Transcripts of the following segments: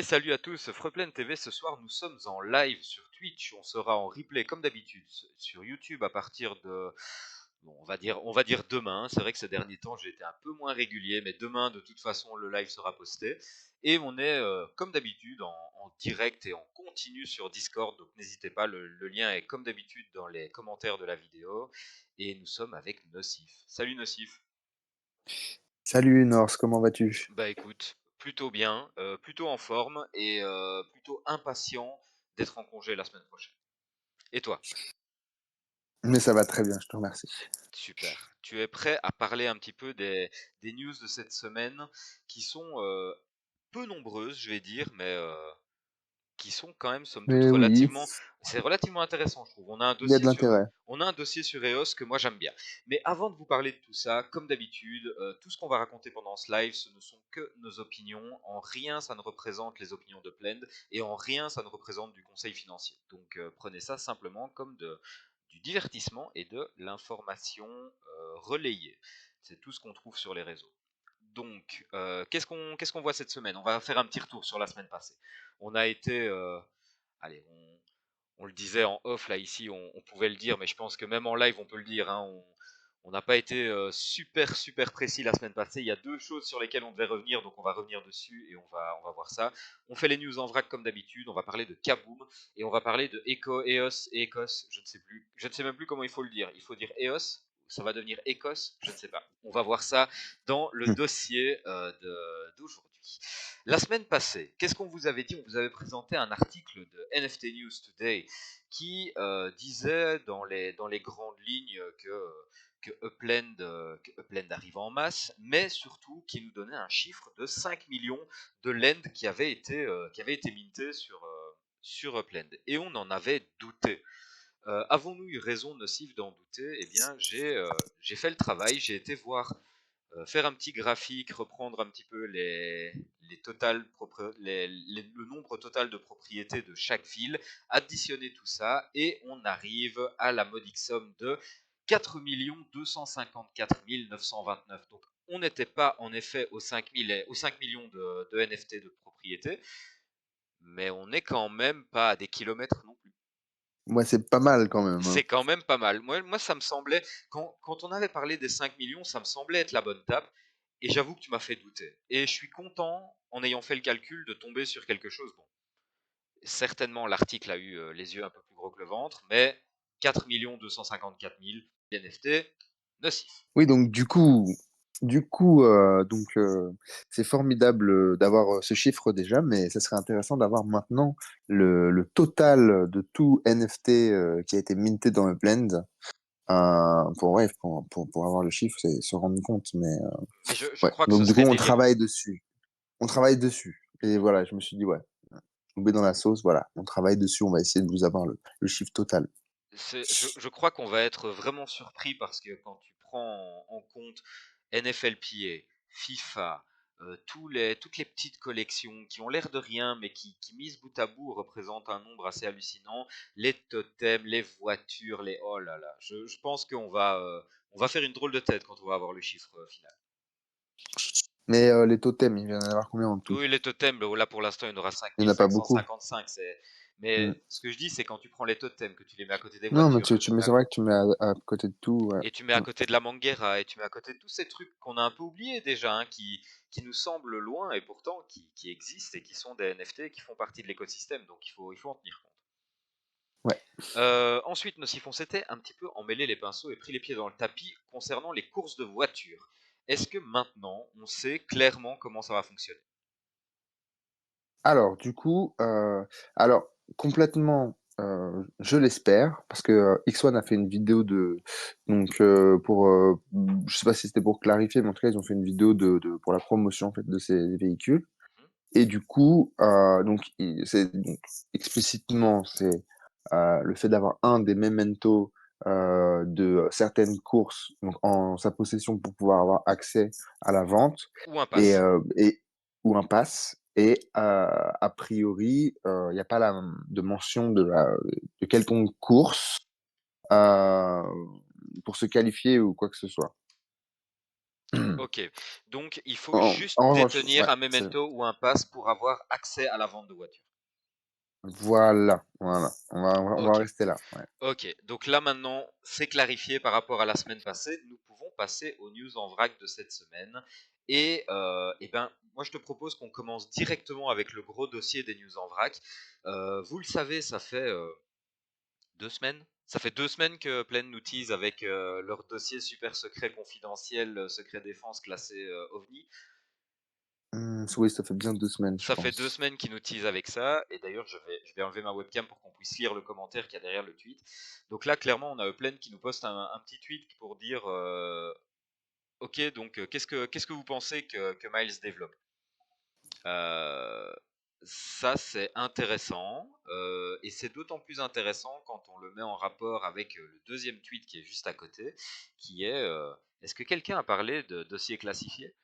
salut à tous, Freeplan TV, ce soir nous sommes en live sur Twitch, on sera en replay comme d'habitude sur YouTube à partir de, bon, on va dire demain. C'est vrai que ces derniers temps j'ai été un peu moins régulier, mais demain de toute façon le live sera posté. Et on est comme d'habitude en direct et en continu sur Discord, donc n'hésitez pas, le lien est comme d'habitude dans les commentaires de la vidéo. Et nous sommes avec Nocif. Salut Nocif. Salut Norse, comment vas-tu? Bah écoute, plutôt bien, plutôt en forme et plutôt impatient d'être en congé la semaine prochaine. Et toi? Mais ça va très bien, je te remercie. Super. Tu es prêt à parler un petit peu des news de cette semaine qui sont peu nombreuses, je vais dire, mais qui sont quand même somme toute Mais oui, relativement, c'est relativement intéressant, je trouve. il y a de l'intérêt. On a un dossier sur EOS que moi j'aime bien. Mais avant de vous parler de tout ça, comme d'habitude, tout ce qu'on va raconter pendant ce live, ce ne sont que nos opinions. En rien ça ne représente les opinions de Plend et en rien ça ne représente du conseil financier. Donc prenez ça simplement comme du divertissement et de l'information relayée. C'est tout ce qu'on trouve sur les réseaux. Donc, qu'est-ce qu'on voit cette semaine? On va faire un petit retour sur la semaine passée. On a été, allez, on le disait en off là ici, on pouvait le dire, mais je pense que même en live on peut le dire, hein, on n'a pas été super précis la semaine passée. Il y a deux choses sur lesquelles on devait revenir, donc on va revenir dessus et on va voir ça. On fait les news en vrac comme d'habitude. On va parler de Kaboom et on va parler de EOS et Ecos. Je ne sais plus, je ne sais même plus comment il faut le dire. Il faut dire EOS. Ça va devenir Ecos, je ne sais pas. On va voir ça dans le Hmm. dossier d'aujourd'hui. La semaine passée, qu'est-ce qu'on vous avait dit? On vous avait présenté un article de NFT News Today qui disait dans les grandes lignes que Upland arrive en masse, mais surtout qui nous donnait un chiffre de 5 millions de lend qui avaient été mintés sur Upland. Et on en avait douté. Avons-nous eu raison nocive d'en douter? Eh bien, j'ai fait le travail, j'ai été voir, faire un petit graphique, reprendre un petit peu le nombre total de propriétés de chaque ville, additionner tout ça, et on arrive à la modique somme de 4 254 929. Donc, on n'était pas en effet aux 5 millions de NFT de propriétés, mais on n'est quand même pas à des kilomètres non plus. Moi, c'est pas mal quand même, hein. C'est quand même pas mal. Moi, ça me semblait, quand on avait parlé des 5 millions, ça me semblait être la bonne table. Et j'avoue que tu m'as fait douter. Et je suis content, en ayant fait le calcul, de tomber sur quelque chose. Bon, certainement, l'article a eu les yeux un peu plus gros que le ventre, mais 4 254 000 NFT, nocif. Oui, donc du coup, c'est formidable d'avoir ce chiffre déjà, mais ça serait intéressant d'avoir maintenant le total de tout NFT qui a été minté dans le blend pour avoir le chiffre et se rendre compte. Mais Mais je ouais, crois que ce donc du coup, serait on délirant. travaille dessus. On travaille dessus. Et voilà, je me suis dit, ouais, tomber dans la sauce, voilà, on travaille dessus, on va essayer de vous avoir le chiffre total. Je crois qu'on va être vraiment surpris parce que quand tu prends en compte NFLPA, FIFA, toutes les petites collections qui ont l'air de rien, mais qui mises bout à bout représentent un nombre assez hallucinant, les totems, les voitures, oh là là, je pense qu'on va faire une drôle de tête quand on va avoir le chiffre final. Mais les totems, il va y en avoir combien en tout? Oui, les totems, là pour l'instant, il y en aura Il n'y en a pas beaucoup. 5555. Mm. Mais ce que je dis, c'est quand tu prends les totems, que tu les mets à côté des Non, mais voitures, que c'est vrai que tu mets à côté de tout. Ouais. et tu mets à Mm. côté de la Manguera, et tu mets à côté de tous ces trucs qu'on a un peu oubliés déjà, hein, qui nous semblent loin et pourtant qui existent et qui sont des NFT qui font partie de l'écosystème, donc il faut en tenir compte. Ouais. Ensuite, Nocif, on s'était un petit peu emmêlé les pinceaux et pris les pieds dans le tapis concernant les courses de voitures. Est-ce que maintenant, on sait clairement comment ça va fonctionner? Alors, du coup, alors complètement, je l'espère, parce que X1 a fait une vidéo je sais pas si c'était pour clarifier, mais en tout cas, ils ont fait une vidéo pour la promotion en fait de ces véhicules. Mhm. Et du coup, c'est donc explicitement c'est le fait d'avoir un des mementos de certaines courses donc en sa possession pour pouvoir avoir accès à la vente Ou un et, pass. ou un pass. Et a priori, il n'y a pas de mention de quelconque course euh, pour se qualifier ou quoi que ce soit. OK. Donc il faut juste En revanche, détenir ouais, un c'est memento ou un pass pour avoir accès à la vente de voitures. voilà, on va OK. rester là, ouais. OK. Donc là maintenant, c'est clarifié par rapport à la semaine passée. Nous pouvons passer aux news en vrac de cette semaine. Et ben, moi je te propose qu'on commence directement avec le gros dossier des news en vrac. Vous le savez, ça fait 2 semaines? Ça fait 2 semaines que Plaid nous tease avec, leur dossier super secret confidentiel, secret défense classé, OVNI. Oui, ça fait bien 2 semaines, je Ça fait 2 pense. semaines qu'ils nous tease avec ça, et d'ailleurs je vais enlever ma webcam pour qu'on puisse lire le commentaire qu'il y a derrière le tweet. Donc là, clairement, on a Plaid qui nous poste un petit tweet pour dire, OK, donc qu'est-ce que vous pensez que Miles développe? Heu, Ça c'est intéressant, et c'est d'autant plus intéressant quand on le met en rapport avec, le deuxième tweet qui est juste à côté, qui est, est-ce que quelqu'un a parlé de dossier classifié?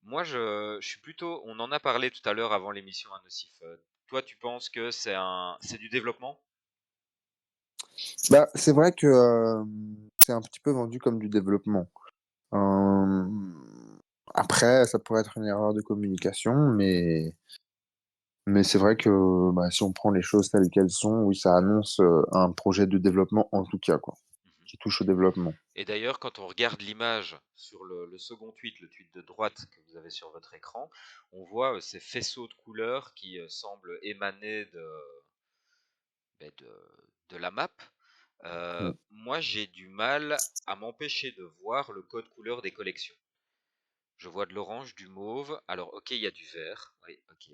Moi je suis plutôt, on en a parlé tout à l'heure avant l'émission à Nocif, toi tu penses que c'est du développement? Bah, c'est vrai que, c'est un petit peu vendu comme du développement. Après, ça pourrait être une erreur de communication, mais c'est vrai que, bah, si on prend les choses telles qu'elles sont, oui, ça annonce, un projet de développement en tout cas, quoi, Mmh. qui touche au développement. Et d'ailleurs, quand on regarde l'image sur le second tweet, le tweet de droite que vous avez sur votre écran, on voit ces faisceaux de couleurs qui semblent émaner de la map. Mmh. Moi, j'ai du mal à m'empêcher de voir le code couleur des collections. Je vois de l'orange, du mauve. Alors, ok, il y a du vert. Oui, ok.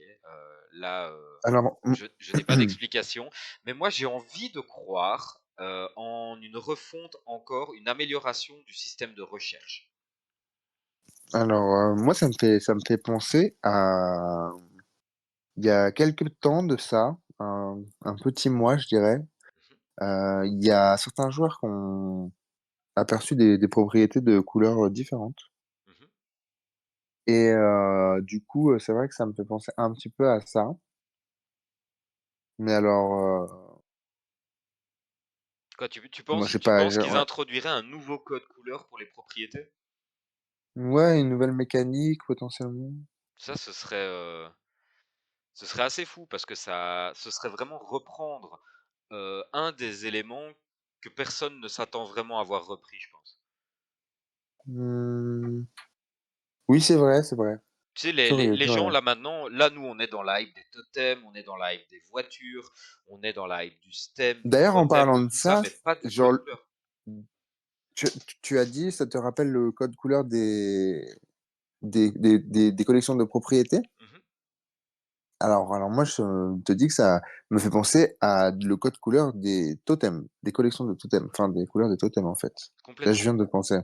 Là, Alors, je n'ai pas d'explication. Mais moi, j'ai envie de croire en une refonte encore, une amélioration du système de recherche. moi, ça me fait penser à il y a quelque temps de ça, un petit mois, je dirais, Mhm, il y a certains joueurs qui ont aperçu des propriétés de couleurs, différentes mhm. et du coup, c'est vrai que ça me fait penser un petit peu à ça. Mais alors, Quoi, tu moi, penses, j'ai tu pas penses j'ai qu'ils ouais. introduiraient un nouveau code couleur pour les propriétés? Ouais, une nouvelle mécanique potentiellement. Ça, ce serait assez fou parce que ce serait vraiment reprendre un des éléments que personne ne s'attend vraiment à avoir repris, je pense. Mmh, oui, c'est vrai, c'est vrai. Tu sais, les gens Curieux. là maintenant, là nous on est dans la hype des totems, on est dans la hype des voitures, on est dans la hype du stem, du D'ailleurs, en totem, parlant de de tout ça, ça, mais pas du code genre, couleur. tu as dit, ça te rappelle le code couleur des collections de propriétés? Mhm, Alors moi, je te dis que ça me fait penser à le code couleur des totems, des collections de totems, enfin des couleurs des totems, en fait. Là, je complètement, viens de penser.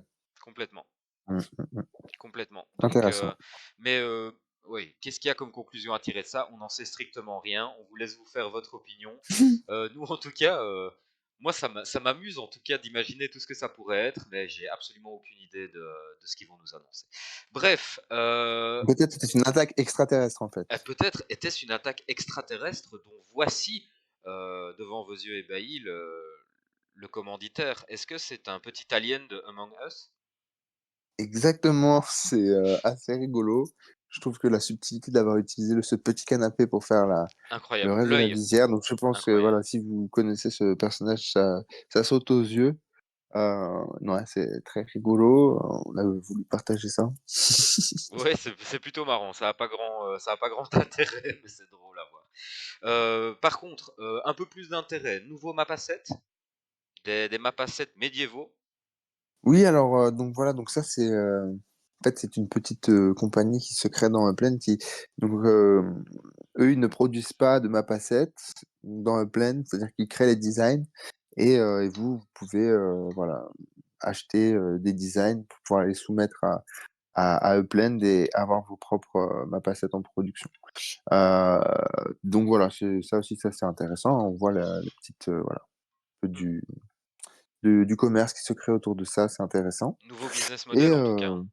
complètement. Mmh. Complètement. Donc, Intéressant. mais oui, qu'est-ce qu'il y a comme conclusion à tirer de ça? On n'en sait strictement rien. On vous laisse vous faire votre opinion. Nous, en tout cas, moi, ça m'amuse en tout cas d'imaginer tout ce que ça pourrait être, mais j'ai absolument aucune idée de ce qu'ils vont nous annoncer. Bref, Peut-être c'était une attaque extraterrestre, en fait. peut-être était-ce une attaque extraterrestre dont voici, devant vos yeux ébahis, le commanditaire. Est-ce que c'est un petit alien de Among Us? Exactement, c'est, assez rigolo. Je trouve que la subtilité d'avoir utilisé ce petit canapé pour faire le Incroyable. reste de la L'œil, visière, donc je pense que incroyable. voilà, si vous connaissez ce personnage, ça saute aux yeux. Ouais, c'est très rigolo, on a voulu partager ça. Ouais, c'est plutôt marrant. Ça a pas grand intérêt, mais c'est drôle à voir. Par contre, un peu plus d'intérêt. Nouveau map asset, des map assets médiévaux. Oui, alors, donc voilà, donc ça c'est, en fait, c'est une petite, compagnie qui se crée dans Upland qui donc, eux, ils ne produisent pas de map assets dans Upland, c'est-à-dire qu'ils créent les designs et vous pouvez, voilà, acheter, des designs pour pouvoir les soumettre à Upland et avoir vos propres, map assets en production. Heu, donc voilà, c'est ça aussi, ça c'est intéressant. On voit la petite, voilà, un peu Hmm. du commerce qui se crée autour de ça, c'est intéressant Nouveau business et model en tout cas, hein.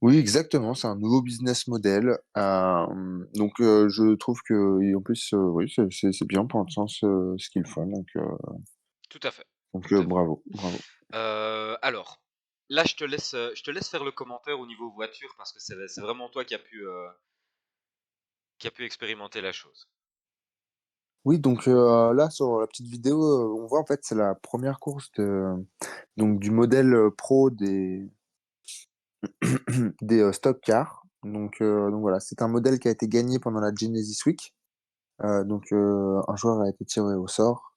oui, exactement, c'est un nouveau business model, donc je trouve que et en plus, oui, c'est bien pour l'instant ce qu'ils font Tout à fait, tout à fait. bravo, bravo. Alors, là, je te laisse faire le commentaire au niveau voiture parce que c'est vraiment toi qui a pu expérimenter la chose. Oui, donc là, sur la petite vidéo, on voit en fait, c'est la première course donc du modèle, pro des stock cars. Donc voilà, c'est un modèle qui a été gagné pendant la Genesis Week. Un joueur a été tiré au sort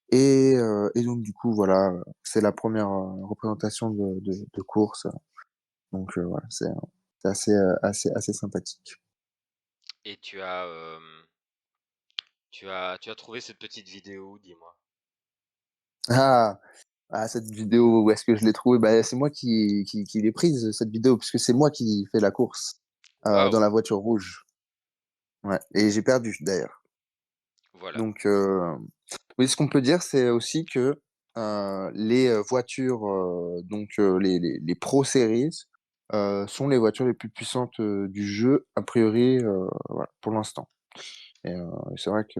et donc du coup, voilà, c'est la première représentation de course. Voilà, c'est assez sympathique. Et tu as trouvé cette petite vidéo, dis-moi. Ah! Ah, cette vidéo, où est-ce que je l'ai trouvée? Bah, c'est moi qui l'ai prise, cette vidéo, puisque c'est moi qui fais la course, dans Waouh! la voiture rouge. Ouais, et j'ai perdu d'ailleurs. Voilà. Donc, oui, ce qu'on peut dire, c'est aussi que, les, voitures, les Pro Series, sont les voitures les plus puissantes, du jeu, a priori, voilà, pour l'instant. C'est vrai que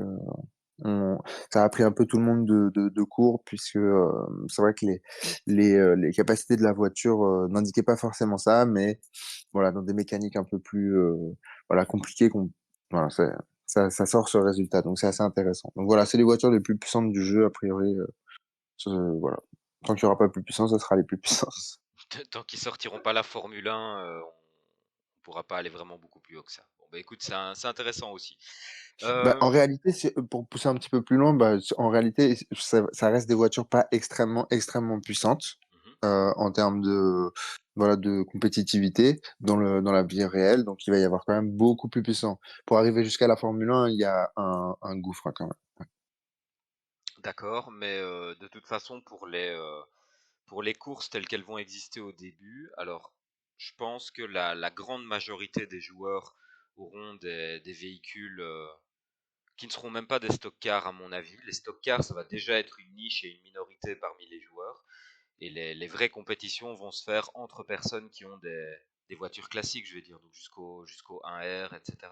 on ça a pris un peu tout le monde de court puisque, c'est vrai que les capacités de la voiture, n'indiquaient pas forcément ça, mais voilà, dans des mécaniques un peu plus, voilà, compliquées voilà, ça sort ce résultat, donc c'est assez intéressant. Donc voilà, c'est les voitures les plus puissantes du jeu a priori, voilà. Tant qu'il y aura pas plus puissant, ça sera les plus puissances. Tant qu'ils sortiront pas la Formule 1, on pourra pas aller vraiment beaucoup plus haut que ça. Bon, bah écoute, c'est intéressant aussi. Bah, en Euh, réalité, pour pousser un petit peu plus loin, bah, en réalité, ça reste des voitures pas extrêmement puissantes, mhm. en termes voilà, de compétitivité dans la vie réelle. Donc, il va y avoir quand même beaucoup plus puissant. Pour arriver jusqu'à la Formule 1, il y a un gouffre, hein, quand même. D'accord, mais de toute façon, pour les courses telles qu'elles vont exister au début, alors je pense que la grande majorité des joueurs auront des véhicules qui ne seront même pas des stock cars à mon avis. Les stock cars, ça va déjà être une niche et une minorité parmi les joueurs. Et les vraies compétitions vont se faire entre personnes qui ont des voitures classiques, je vais dire, donc jusqu'au 1R, etc.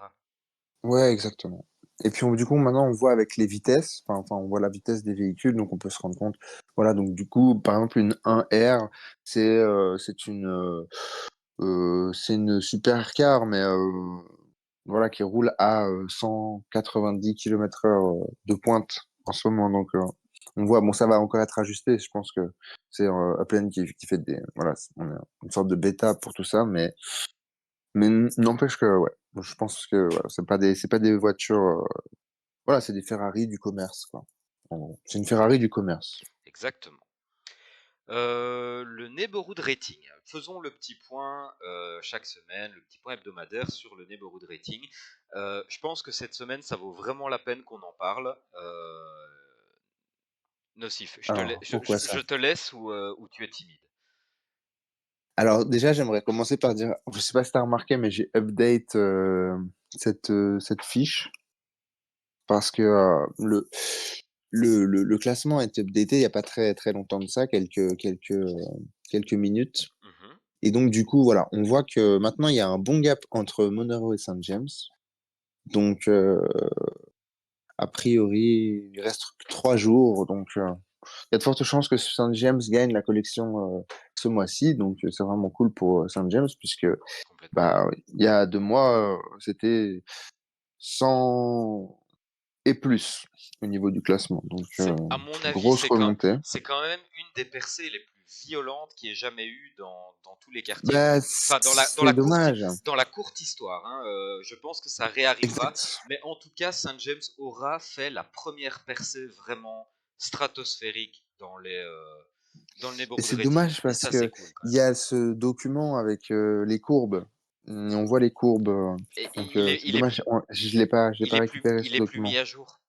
Ouais, exactement. Et puis, du coup, maintenant, on voit avec les vitesses, on voit la vitesse des véhicules, donc on peut se rendre compte. Voilà, donc du coup, par exemple, une 1R, c'est une supercar, mais voilà, qui roule à 190 km/h de pointe en ce moment. On voit, bon, ça va encore être ajusté. Je pense que c'est Appian qui fait voilà, on est une sorte de bêta pour tout ça, mais n'empêche que, ouais, je pense que voilà, c'est pas des voitures, voilà, c'est des Ferrari du commerce, quoi. En gros. C'est une Ferrari du commerce. Exactement. Le Neighborhood Rating. Faisons le petit point chaque semaine, le petit point hebdomadaire sur le Neighborhood Rating. Je pense que cette semaine, ça vaut vraiment la peine qu'on en parle. Nocif, Alors, pourquoi je ça? te laisse ou tu es timide. Alors déjà, j'aimerais commencer par dire, je sais pas si tu as remarqué, mais j'ai update cette fiche parce que le classement a été updaté il y a pas très longtemps de ça, quelques minutes. Mhm, Et donc du coup, voilà, on voit que maintenant il y a un bon gap entre Monero et Saint James. Donc a priori, il reste plus que 3 jours, il y a de fortes chances que Saint James gagne la collection ce mois-ci. Donc c'est vraiment cool pour Saint James puisque complètement. bah, il y a 2 mois, c'était 100 et plus au niveau du classement. À mon avis, Grosse remontée. c'est quand même une des percées les plus violentes qu'il y ait jamais eu dans tous les quartiers. Bah, Enfin, c'est dommage. dans la courte histoire, hein. Je pense que ça réarrivera. Exact. Mais en tout cas, Saint James aura fait la première percée vraiment stratosphérique dans le Et neighborhood c'est rating. dommage Et parce ça, c'est que cool quand il même. y a ce document avec les courbes. On voit les courbes. Et C'est dommage. Je l'ai pas récupéré il ce est plus mis document. à jour.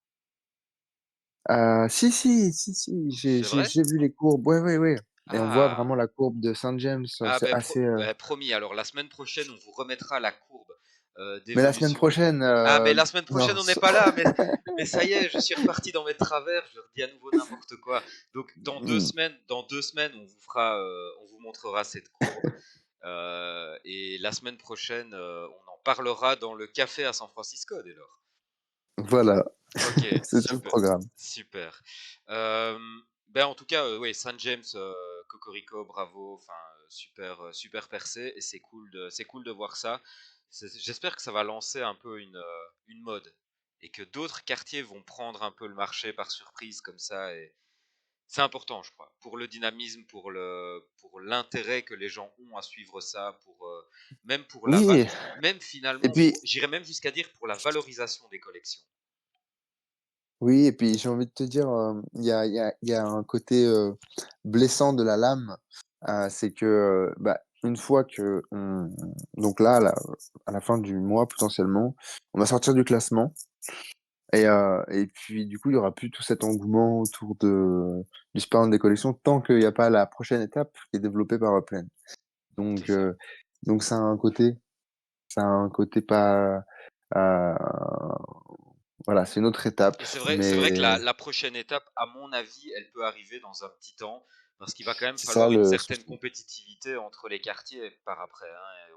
Si, C'est vrai? j'ai vu les courbes. Ouais, ouais, ouais. Et on voit Ah, vraiment la courbe de Saint James. Ah C'est ben, assez. promis, alors la semaine prochaine, on vous remettra la courbe Mais la semaine d'évolution. prochaine, Ah, mais la semaine non. prochaine, on n'est pas là, mais ça y est, je suis reparti dans mes travers, je redis à nouveau n'importe quoi. Donc, dans 2 semaines, on vous montrera cette courbe. Et la semaine prochaine, on en parlera dans le café à San Francisco, dès lors. Voilà. Ok, C'est ça le super, programme. super. Ben en tout cas, oui, Saint James, cocorico, bravo, enfin super percé et c'est cool de voir ça. J'espère que ça va lancer un peu une mode et que d'autres quartiers vont prendre un peu le marché par surprise comme ça et c'est important, je crois, pour le dynamisme, pour l'intérêt que les gens ont à suivre ça, même pour Oui, même et finalement, puis j'irais même jusqu'à dire pour la valorisation des collections. oui, et puis j'ai envie de te dire, il y a un côté, blessant de la lame, c'est que, bah, une fois qu'on donc là, à la fin du mois potentiellement, on va sortir du classement et puis du coup, il y aura plus tout cet engouement autour du spawn des collections tant qu'il y a pas la prochaine étape qui est développée par Upland. C'est Donc ça. heu, donc ça a un côté pas, heu, voilà, c'est une autre étape, Et c'est vrai que mais la prochaine étape, à mon avis, elle peut arriver dans un petit temps, parce qu'il va quand même c'est ça falloir une le certaine souci. compétitivité entre les quartiers par après, hein, et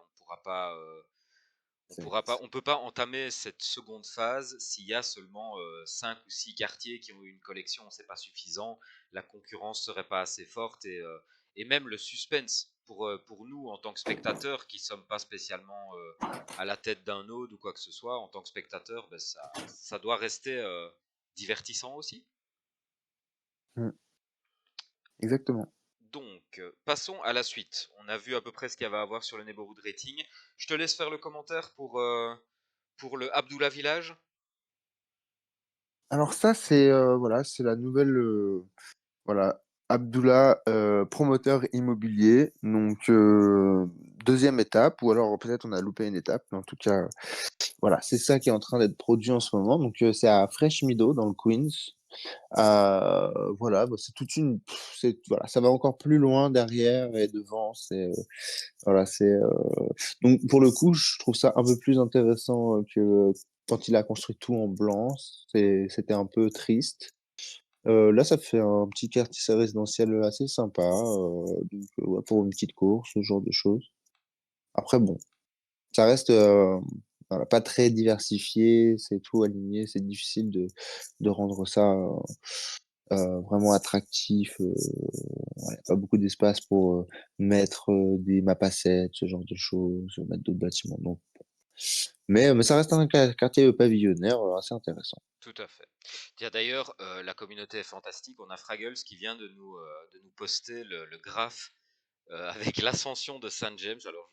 C'est on peut pas entamer cette seconde phase s'il y a seulement 5 ou 6 quartiers qui ont eu une collection, c'est pas suffisant, la concurrence serait pas assez forte et même le suspense pour nous en tant que spectateurs qui sommes pas spécialement à la tête d'un node ou quoi que ce soit, en tant que spectateur, ben ça doit rester divertissant aussi. mmh, exactement. Donc, passons à la suite. On a vu à peu près ce qu'il y avait à voir sur le Neighborhood Rating. Je te laisse faire le commentaire pour le Abdullah Village. Alors ça, c'est, voilà, c'est la nouvelle, voilà, Abdullah, promoteur immobilier, donc 2e étape ou alors peut-être on a loupé une étape, mais en tout cas, voilà, c'est ça qui est en train d'être produit en ce moment, donc c'est à Fresh Meadow dans le Queens. Voilà, bah, c'est toute une c'est voilà, ça va encore plus loin derrière et devant, voilà, donc pour le coup, je trouve ça un peu plus intéressant, que quand il a construit tout en blanc, c'était un peu triste. Là, ça fait un petit quartier résidentiel, assez sympa, donc ouais, pour une petite course, ce genre de choses. Après bon, ça reste, voilà, pas très diversifié, c'est tout aligné, c'est difficile de rendre ça, vraiment attractif, ouais, pas beaucoup d'espace pour, mettre, des map assets, ce genre de choses, mettre d'autres bâtiments, donc mais ça reste un quartier pavillonnaire, assez intéressant. Tout à fait. Tiens, d'ailleurs, la communauté est fantastique. On a Fraggles qui vient de nous poster le graphe avec l'ascension de Saint James. Alors,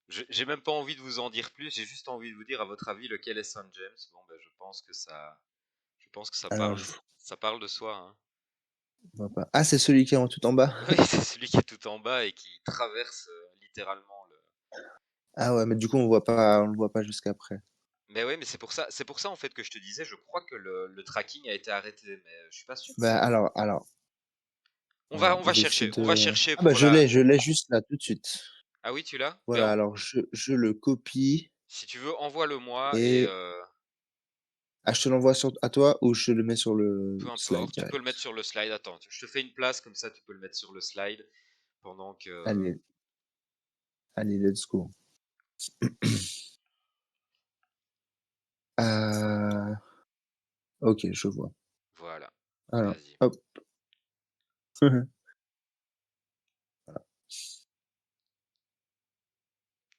j'ai même pas envie de vous en dire plus. J'ai juste envie de vous dire, à votre avis, lequel est Saint James. Bon, ben, je pense que Alors je ça parle de soi, hein. vois pas. Ah, c'est celui qui est en tout en bas? Oui, c'est celui qui est tout en bas et qui traverse littéralement le. Ah ouais, mais du coup, on le voit pas jusqu'après. Mais oui, mais c'est pour ça en fait que je te disais, je crois que le tracking a été arrêté, mais je suis pas sûr. Bah, alors, On va je vais essayer chercher, on de va chercher ah bah, pour je la. l'ai je l'ai juste là, tout de suite. Ah oui, tu l'as? Voilà, alors je le copie Si tu veux, envoie-le-moi et et je te l'envoie à toi ou je le mets sur le peu slide importe, tu peux le mettre direct? sur le slide. Attends, je te fais une place comme ça, tu peux le mettre sur le slide pendant que. Allez, allez, let's go. Heu, OK, je vois. Voilà, Alors, vas-y. hop. Voilà,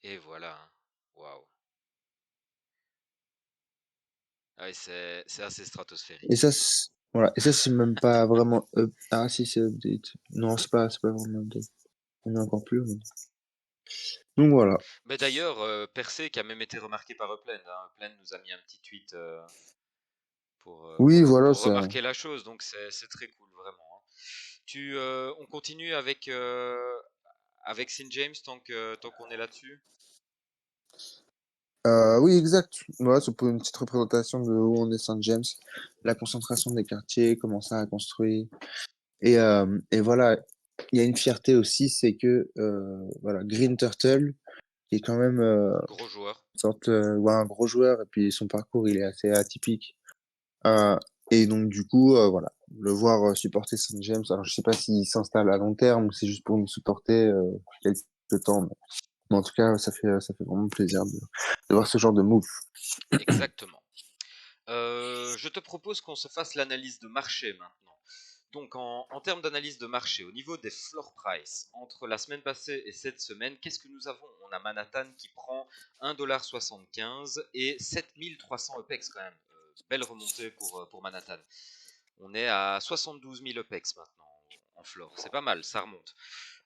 Et voilà, hein. Waouh. Ah oui, c'est assez et stratosphérique. ça c voilà, et ça, c'est même pas vraiment ah si, c'est update. Non, c'est pas vraiment update. On est encore plus haut. Donc voilà. Mais d'ailleurs, Persée qui a même été remarqué par Upland, hein. Upland nous a mis un petit tweet Oui, voilà, pour ça remarquer la chose, donc c'est très cool, vraiment, hein. On continue avec St. James tant qu'on est là-dessus. oui, exact. Voilà, c'est pour une petite représentation de où on est Saint James, la concentration des quartiers, comment ça a construit et voilà, il y a une fierté aussi, c'est que, voilà, Green Turtle, qui est quand même, Gros joueur. une sorte, ouais, un gros joueur et puis son parcours, il est assez atypique, heu et donc du coup, voilà, le voir, supporter Saint James, alors je sais pas s'il s'installe à long terme ou c'est juste pour nous supporter, quelque temps, mais en tout cas, ça fait vraiment plaisir de voir ce genre de move. Exactement. Je te propose qu'on se fasse l'analyse de marché maintenant. Donc, en termes d'analyse de marché, au niveau des floor price, entre la semaine passée et cette semaine, qu'est-ce que nous avons? On a Manhattan qui prend 1,75$ et 7300 EPEX quand même. Belle remontée pour Manhattan. On est à 72 000 EPEX maintenant en floor. C'est pas mal, ça remonte.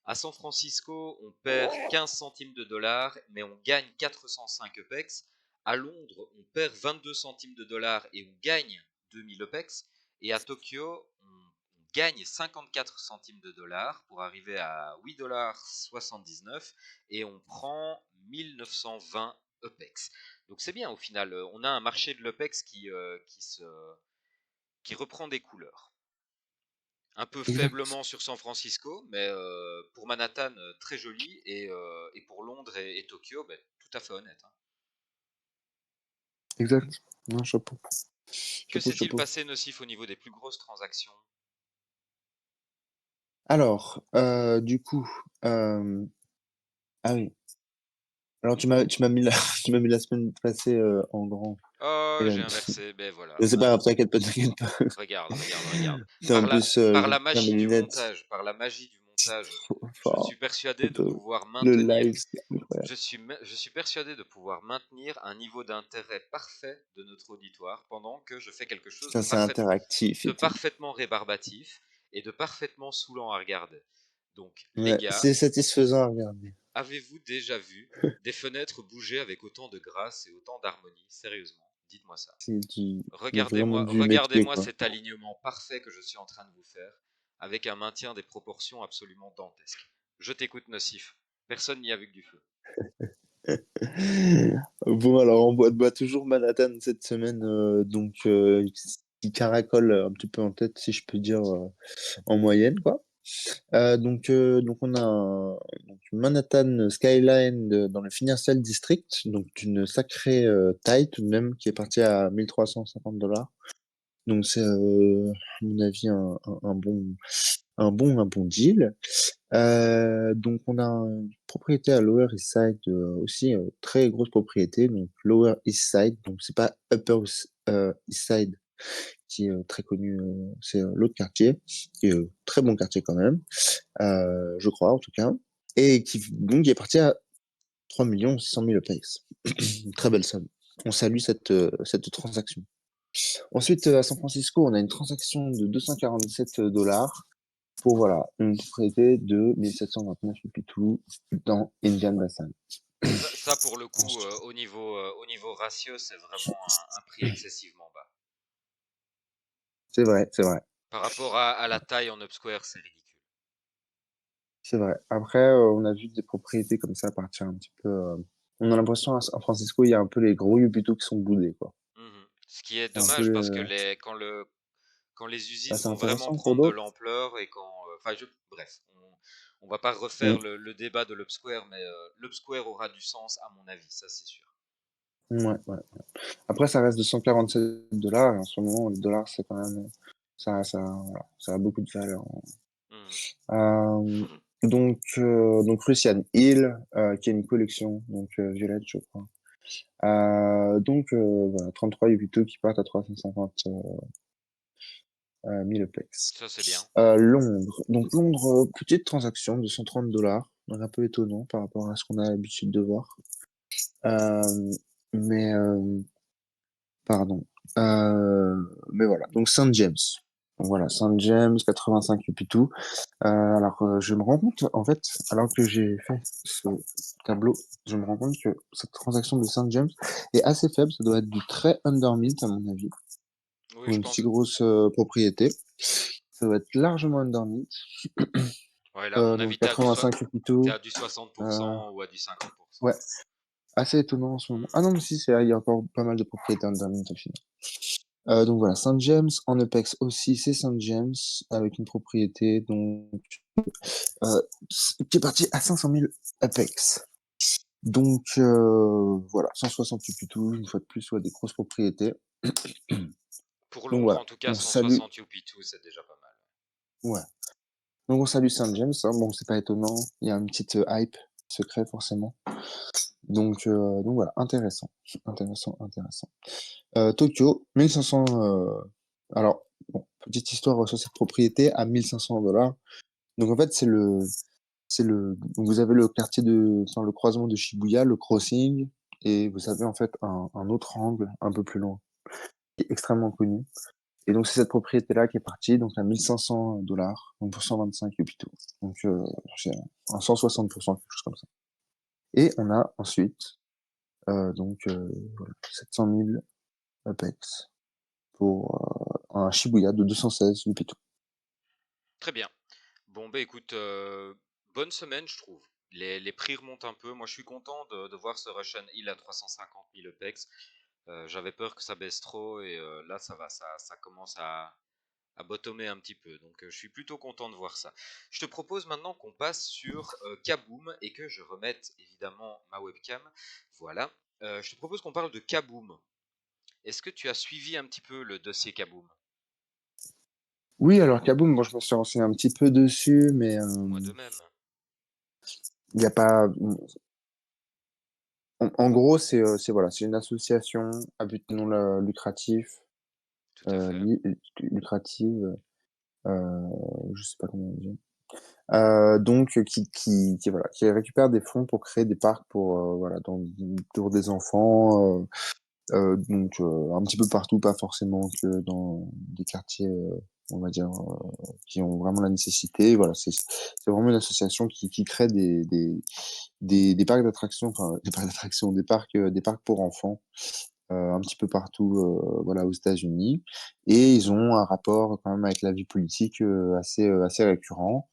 À San Francisco, on perd 15 centimes de dollars, mais on gagne 405 EPEX. À Londres, on perd 22 centimes de dollars et on gagne 2000 EPEX. Et à Tokyo, on gagne 54 centimes de dollars pour arriver à 8,79$ et on prend 1920 EPEX. Donc c'est bien au final, on a un marché de l'EPEX qui reprend des couleurs. Un peu Exact, faiblement sur San Francisco, mais pour Manhattan, très joli, et pour Londres et Tokyo, ben, tout à fait honnête, hein. exact. Non, chapeau, Que chapeau, s'est-il chapeau. passé nocif au niveau des plus grosses transactions? Alors, du coup, ah oui. Alors tu m'as mis la tu m'as mis la semaine passée, en grand. Oh, Et là, j'ai inversé, ben voilà. c'est pas grave, t'inquiète pas, t'inquiète pas. Regarde, regarde, regarde. En plus, Par j'ai la bien mes magie du lunettes. montage, par la magie du montage, Trop je suis fort, persuadé de photo. pouvoir Le maintenir live, c'est incroyable. je suis persuadé de pouvoir maintenir un niveau d'intérêt parfait de notre auditoire pendant que je fais quelque chose Putain, c'est interactif de et tout. parfaitement rébarbatif et de parfaitement saoulant à regarder. Donc, les Ouais, gars, c'est satisfaisant à regarder. avez-vous déjà vu des fenêtres bouger avec autant de grâce et autant d'harmonie? Sérieusement, dites-moi ça. C'est vraiment du métier, Regardez-moi quoi. cet alignement parfait que je suis en train de vous faire, avec un maintien des proportions absolument dantesques. Je t'écoute, Nocif. Personne n'y a vu que du feu. Bon, alors boit toujours Manhattan cette semaine, donc qui caracole un petit peu en tête, si je peux dire, en moyenne, quoi. Donc on a donc Manhattan Skyline dans le Financial District, donc une sacrée taille tout de même, qui est partie à 1350 $. Donc c'est, à mon avis, un bon deal. Donc on a une propriété à Lower East Side, aussi, très grosse propriété, donc Lower East Side, donc c'est pas East Side qui est très connu, c'est l'autre quartier, qui est très bon quartier quand même, je crois en tout cas, et qui donc est parti à 3 600 000 place. Une très belle somme. On salue cette transaction. Ensuite, à San Francisco, on a une transaction de 247 $ pour voilà, une propriété de 1729 Pitou dans Indian Basin. Ça, pour le coup, au niveau ratio, c'est vraiment un prix excessivement bas. C'est vrai, c'est vrai, Par rapport à la taille en upsquare, c'est ridicule. c'est vrai. Après, on a vu des propriétés comme ça partir un petit peu. On a l'impression à San Francisco, il y a un peu les gros Yupitos qui sont boudés, quoi. Mhm. Ce qui est C'est un peu dommage parce que quand les bah, usines c'est vont vraiment intéressant pour prendre de d'autres. l'ampleur et bref, on va pas refaire Mm. le débat de l'upsquare, mais l'upsquare aura du sens à mon avis, ça c'est sûr. Ouais, ouais. Après, ça reste de 147 $. Et en ce moment, le dollar, c'est quand même, voilà, ça a beaucoup de valeur. Mhm. Euh, donc Russian Hill, qui est une collection, donc violette, je crois. Voilà, 33 Yubito qui partent à 350 000 pex. Ça c'est bien. Londres. Donc Londres, petite transaction de 130 $. Donc un peu étonnant par rapport à ce qu'on a l'habitude de voir. Euh, mais pardon. Euh, mais voilà. Donc Saint James. Donc voilà, Saint James, 85 Yupitou. Alors, je me rends compte, en fait, alors que j'ai fait ce tableau, je me rends compte que cette transaction de Saint James est assez faible. Ça doit être du très undermint, à mon avis, Oui, pour je une si pense. grosse propriété. Ça doit être largement undermint. Ouais, là, à mon Donc avis, 85 t'es plutôt. à du Euh, 60% ou à du 50%. ouais, assez étonnant en ce moment. Ah Mhm. non, mais si, il y a encore pas mal de propriétés undermint au final. Donc voilà, Saint James en Apex aussi, c'est Saint James avec une propriété euh, qui est partie à 500 000 Apex. Donc voilà, 168 plutôt, une fois de plus, soit des grosses propriétés. Pour Donc Londres, voilà, en tout cas, on salue, 160 UP2, c'est déjà pas mal. ouais. Donc on salue Saint James, hein. Bon, c'est pas étonnant, il y a une petite hype qui se crée forcément. Donc voilà, intéressant, intéressant, intéressant. Tokyo, 1500. Alors bon, petite histoire sur cette propriété à 1 500 $. Donc en fait, donc vous avez le quartier enfin, le croisement de Shibuya, le crossing, et vous avez en fait un autre angle un peu plus loin, qui est extrêmement connu. Et donc c'est cette propriété-là qui est partie, donc à 1 500 $, donc pour 125 hôpitaux. Donc c'est un 160%, quelque chose comme ça. Et on a ensuite donc voilà, 700 000 Apex pour un Shibuya de 216 hôpitaux. Très bien. Bon, bah écoute, bonne semaine, je trouve. Les prix remontent un peu. Moi, je suis content de voir ce Russian Hill à 350 000 EPEX. J'avais peur que ça baisse trop et là, ça va, ça commence à bottomer un petit peu. Donc, je suis plutôt content de voir ça. Je te propose maintenant qu'on passe sur Kaboom et que je remette évidemment ma webcam. Voilà. Je te propose qu'on parle de Kaboom. Est-ce que tu as suivi un petit peu le dossier Kaboom? Oui, alors Kaboom, moi je me suis renseigné un petit peu dessus, mais Moi de même. il n'y a pas. En gros, voilà, c'est une association à but non lucratif, Tout à fait. lucrative, euh, je sais pas comment on dit. Donc voilà, qui récupère des fonds pour créer des parcs voilà, pour des enfants, donc un petit peu partout, pas forcément que dans des quartiers, on va dire, qui ont vraiment la nécessité. Voilà, c'est vraiment une association qui crée des parcs d'attractions, enfin des parcs d'attractions, des parcs pour enfants, un petit peu partout, voilà, aux États-Unis. Et ils ont un rapport quand même avec la vie politique assez récurrent.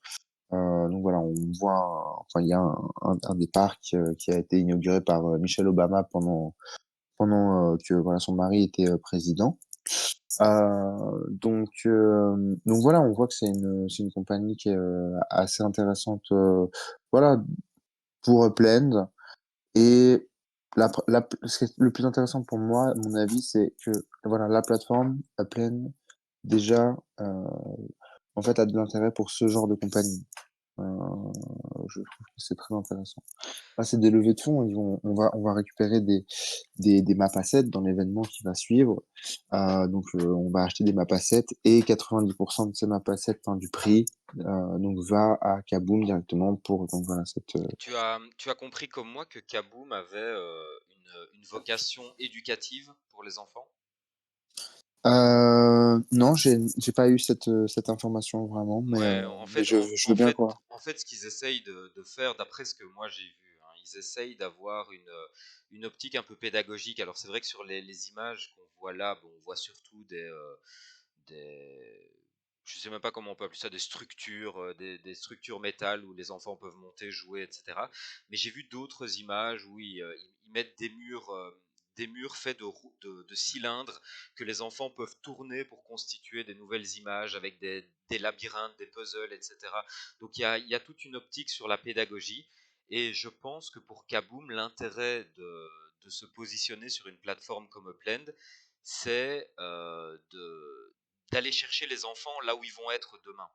Donc voilà, on voit, enfin il y a un des parcs qui a été inauguré par Michelle Obama pendant que voilà son mari était président. Donc voilà, on voit que c'est une compagnie qui est assez intéressante, voilà, pour Upland. Et ce qui est le plus intéressant pour moi, à mon avis, c'est que voilà, la plateforme Upland déjà en fait a de l'intérêt pour ce genre de compagnie. Euh, je trouve que c'est très intéressant. Là, c'est des levées de fonds. On va récupérer des maps assets dans l'événement qui va suivre. Donc, on va acheter des maps assets et 90% de ces maps assets, enfin, du prix, donc va à Kaboom directement pour donc voilà Tu as compris comme moi que Kaboom avait une vocation éducative pour les enfants? non, j'ai pas eu cette information vraiment, Ouais, mais je veux bien croire. en fait, ce qu'ils essayent de faire, d'après ce que moi j'ai vu, hein, ils essayent d'avoir une optique un peu pédagogique. Alors c'est vrai que sur les images qu'on voit là, bon, on voit surtout des, je sais même pas comment on peut appeler ça, des structures, des structures métal où les enfants peuvent monter, jouer, etc. Mais j'ai vu d'autres images où ils mettent des murs faits de cylindres que les enfants peuvent tourner pour constituer des nouvelles images avec des labyrinthes, des puzzles, etc. Donc il y a toute une optique sur la pédagogie. Et je pense que pour Kaboom, l'intérêt de se positionner sur une plateforme comme Upland, c'est d'aller chercher les enfants là où ils vont être demain.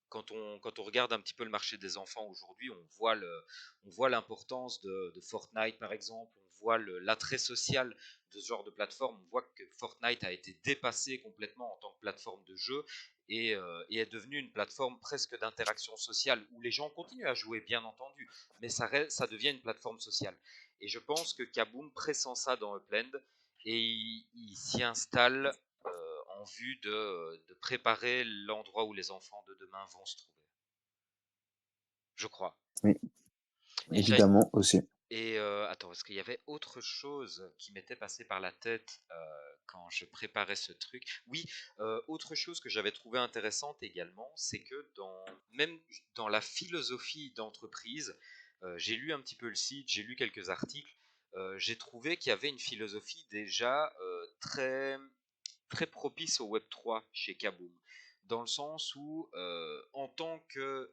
Quand on regarde un petit peu le marché des enfants aujourd'hui, on voit l'importance de Fortnite par exemple, on voit l'attrait social de ce genre de plateforme, on voit que Fortnite a été dépassé complètement en tant que plateforme de jeu et est devenu une plateforme presque d'interaction sociale où les gens continuent à jouer bien entendu, mais ça devient une plateforme sociale. Et je pense que Kaboom pressent ça dans Upland et il s'y installe en vue de préparer l'endroit où les enfants de demain vont se trouver. Je crois. Oui, Et j'ai évidemment aussi. attends, est-ce qu'il y avait autre chose qui m'était passé par la tête quand je préparais ce truc? Oui, autre chose que j'avais trouvé intéressante également, c'est que même dans la philosophie d'entreprise, j'ai lu un petit peu le site, j'ai lu quelques articles, j'ai trouvé qu'il y avait une philosophie déjà très propice au Web3 chez Kaboom, dans le sens où, en tant que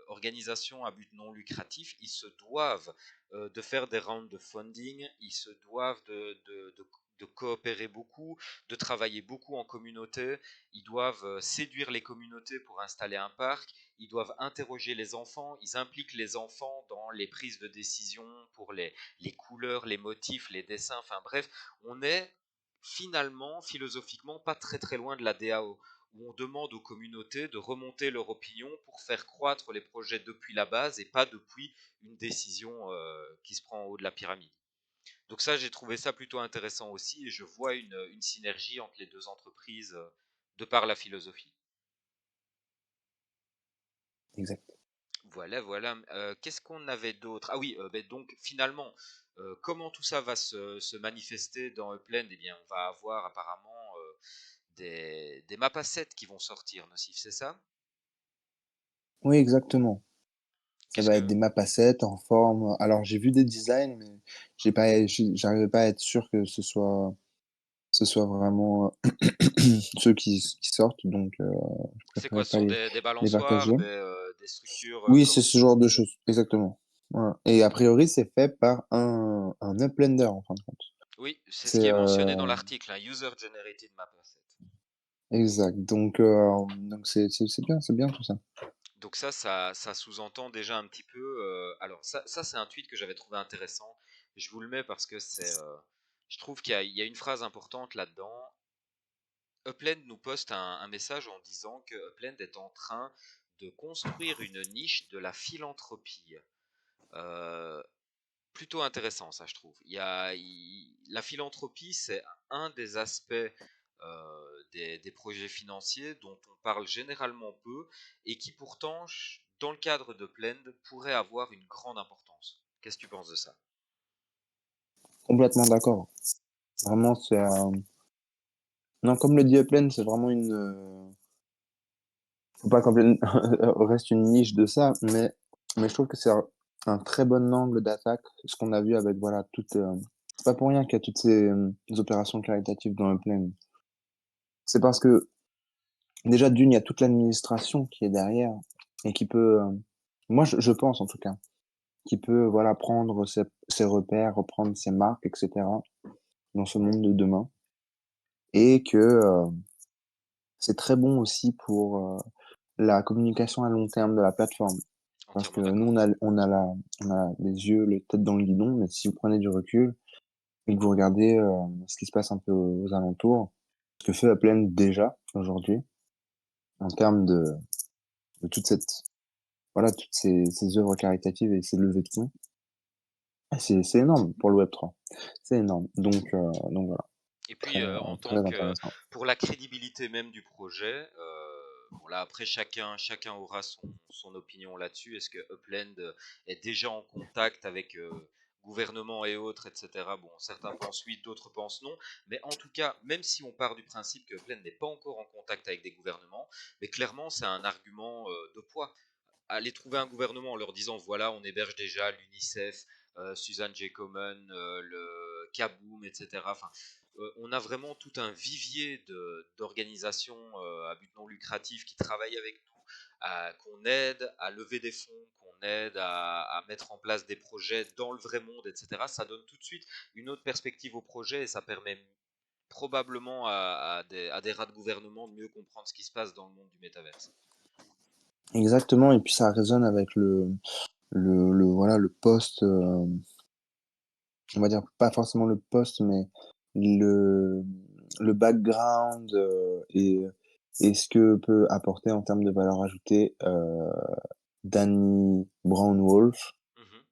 organisation à but non lucratif, ils se doivent de faire des rounds de funding, ils se doivent de coopérer beaucoup, de travailler beaucoup en communauté, ils doivent séduire les communautés pour installer un parc, ils doivent interroger les enfants, ils impliquent les enfants dans les prises de décision pour les couleurs, les motifs, les dessins, enfin bref, on est finalement, philosophiquement, pas très très loin de la DAO. où on demande aux communautés de remonter leur opinion pour faire croître les projets depuis la base et pas depuis une décision qui se prend en haut de la pyramide. Donc ça, j'ai trouvé ça plutôt intéressant aussi et je vois une synergie entre les deux entreprises de par la philosophie. Exact. Voilà, voilà. Qu'est-ce qu'on avait d'autre? Ah oui, ben donc finalement, comment tout ça va se manifester dans Upland? Eh bien, on va avoir apparemment des maps assets qui vont sortir, Nocif, c'est ça? Oui, exactement. Ça Qu'est-ce va être que... des maps assets en forme. Alors, j'ai vu des designs, mais j'arrivais pas à être sûr que ce soit vraiment ceux qui sortent, donc je C'est quoi? préférais Ce pas sont des les balançoires, partager. des structures Oui, comme... c'est ce genre de choses, exactement. Voilà. Et a priori, c'est fait par un Uplender, en fin de compte. Oui, c'est ce C'est qui est mentionné dans l'article, un User Generated Map Asset. exact. Donc c'est bien tout ça. Donc ça sous-entend déjà un petit peu. Alors ça c'est un tweet que j'avais trouvé intéressant. Je vous le mets parce que je trouve qu'il y a une phrase importante là-dedans. Upland nous poste un message en disant que Upland est en train de construire une niche de la philanthropie. Euh, Plutôt intéressant, ça, je trouve. La philanthropie, c'est un des aspects des projets financiers dont on parle généralement peu et qui pourtant, dans le cadre de Plend, pourrait avoir une grande importance. Qu'est-ce que tu penses de ça? Complètement d'accord. Vraiment, non, comme le dit Upland, c'est vraiment faut pas complètement reste une niche de ça, mais je trouve que c'est un très bon angle d'attaque. Ce qu'on a vu avec voilà c'est pas pour rien qu'il y a toutes ces opérations caritatives dans Upland. C'est parce que déjà d'une, il y a toute l'administration qui est derrière et qui peut, moi je pense en tout cas, qui peut voilà prendre ses repères, reprendre ses marques, etc. dans ce monde de demain et que c'est très bon aussi pour la communication à long terme de la plateforme. Parce que Entièrement nous, d'accord. on a les yeux, les têtes dans le guidon, mais si vous prenez du recul et que vous regardez ce qui se passe un peu aux alentours, ce que fait Upland déjà aujourd'hui, en termes de toute voilà, toutes ces œuvres caritatives et ces levées de fonds, c'est énorme pour le Web3. C'est énorme. Donc voilà, Et très, puis, en très tant que intéressant. pour la crédibilité même du projet, bon là après chacun aura son opinion là-dessus. Est-ce que Upland est déjà en contact avec gouvernement et autres, etc. Bon, certains pensent oui, d'autres pensent non. Mais en tout cas, même si on part du principe que Upland n'est pas encore en contact avec des gouvernements, mais clairement c'est un argument de poids. Aller trouver un gouvernement en leur disant voilà, on héberge déjà l'UNICEF, Suzanne J. Komen, le Kaboom, etc. Enfin, on a vraiment tout un vivier d'organisations à but non lucratif qui travaillent avec nous, qu'on aide à lever des fonds, qu'on aide à mettre en place des projets dans le vrai monde, etc. Ça donne tout de suite une autre perspective au projet et ça permet probablement à des rats de gouvernement de mieux comprendre ce qui se passe dans le monde du métaverse. Exactement, et puis ça résonne avec voilà, le poste, on va dire pas forcément le poste, mais le, le background et ce que peut apporter en termes de valeur ajoutée Danny Brown-Wolf. Mhm.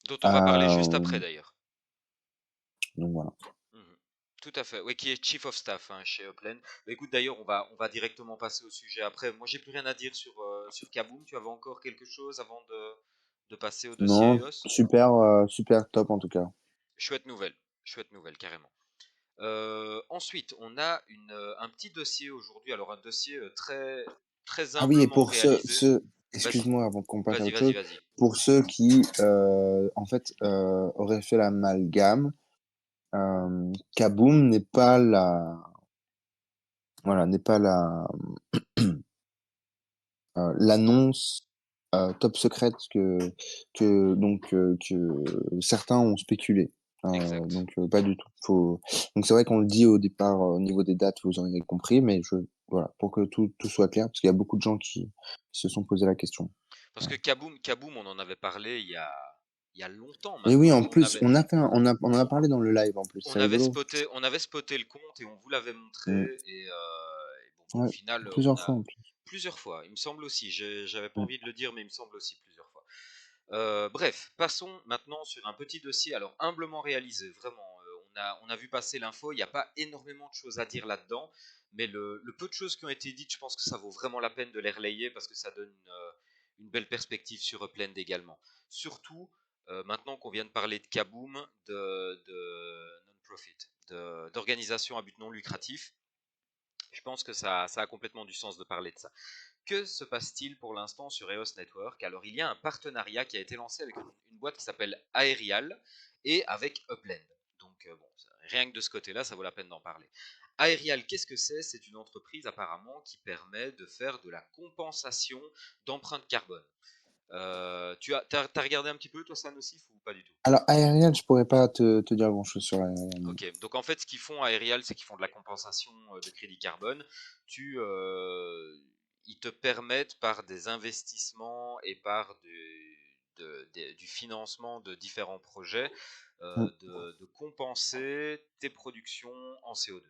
Dont on va parler juste après Euh, d'ailleurs. donc voilà. Mhm. Tout à fait, oui, qui est Chief of Staff hein, chez Upland. Mais écoute, d'ailleurs, on va directement passer au sujet après. Moi, j'ai plus rien à dire sur Kaboom. Tu avais encore quelque chose avant de passer au dossier Non, EOS? super, super top en tout cas. Chouette nouvelle, carrément. Ensuite, on a un petit dossier aujourd'hui. Alors, un dossier très Ah oui, et humblement pour réalisé. excuse Vas-y, moi avant qu'on passe à autre chose, vas-y. pour ceux qui en fait auraient fait l'amalgame, Kaboom n'est pas voilà, n'est pas l'annonce top secrète que certains ont spéculé. Exact. Pas du tout. Donc c'est vrai qu'on le dit au départ au niveau des dates, vous auriez compris, mais voilà, pour que tout soit clair, parce qu'il y a beaucoup de gens qui se sont posé la question. Parce que Voilà. Kaboom, on en avait parlé il y a longtemps Et oui, en maintenant. plus, on en a parlé dans le live en plus. C'est rigolo. On avait spoté le compte et on vous l'avait montré. Mm. Et bon, Au Ouais, final, on plusieurs fois a en plus. plusieurs fois, il me semble aussi, j'avais pas Mmh. envie de le dire, mais il me semble aussi plusieurs fois. Bref, passons maintenant sur un petit dossier, alors humblement réalisé, vraiment. On a vu passer l'info, il n'y a pas énormément de choses à dire là-dedans, mais le peu de choses qui ont été dites, je pense que ça vaut vraiment la peine de les relayer parce que ça donne une belle perspective sur Upland également. Surtout, maintenant qu'on vient de parler de Kaboom, de non-profit, d'organisation à but non lucratif, je pense que ça a complètement du sens de parler de ça. Que se passe-t-il pour l'instant sur EOS Network? Alors, il y a un partenariat qui a été lancé avec une boîte qui s'appelle Aerial et avec Upland. Donc, bon, rien que de ce côté-là, ça vaut la peine d'en parler. Aerial, qu'est-ce que c'est? C'est une entreprise apparemment qui permet de faire de la compensation d'empreintes carbone. T'as regardé un petit peu, toi, ça, Nocif, ou pas du tout? Alors aériel, je pourrais pas te dire grand-chose sur l'aérienne. Ok, donc en fait, ce qu'ils font à Aerial, c'est qu'ils font de la compensation de crédit carbone. Ils te permettent par des investissements et par du financement de différents projets Mmh. de compenser tes productions en CO2.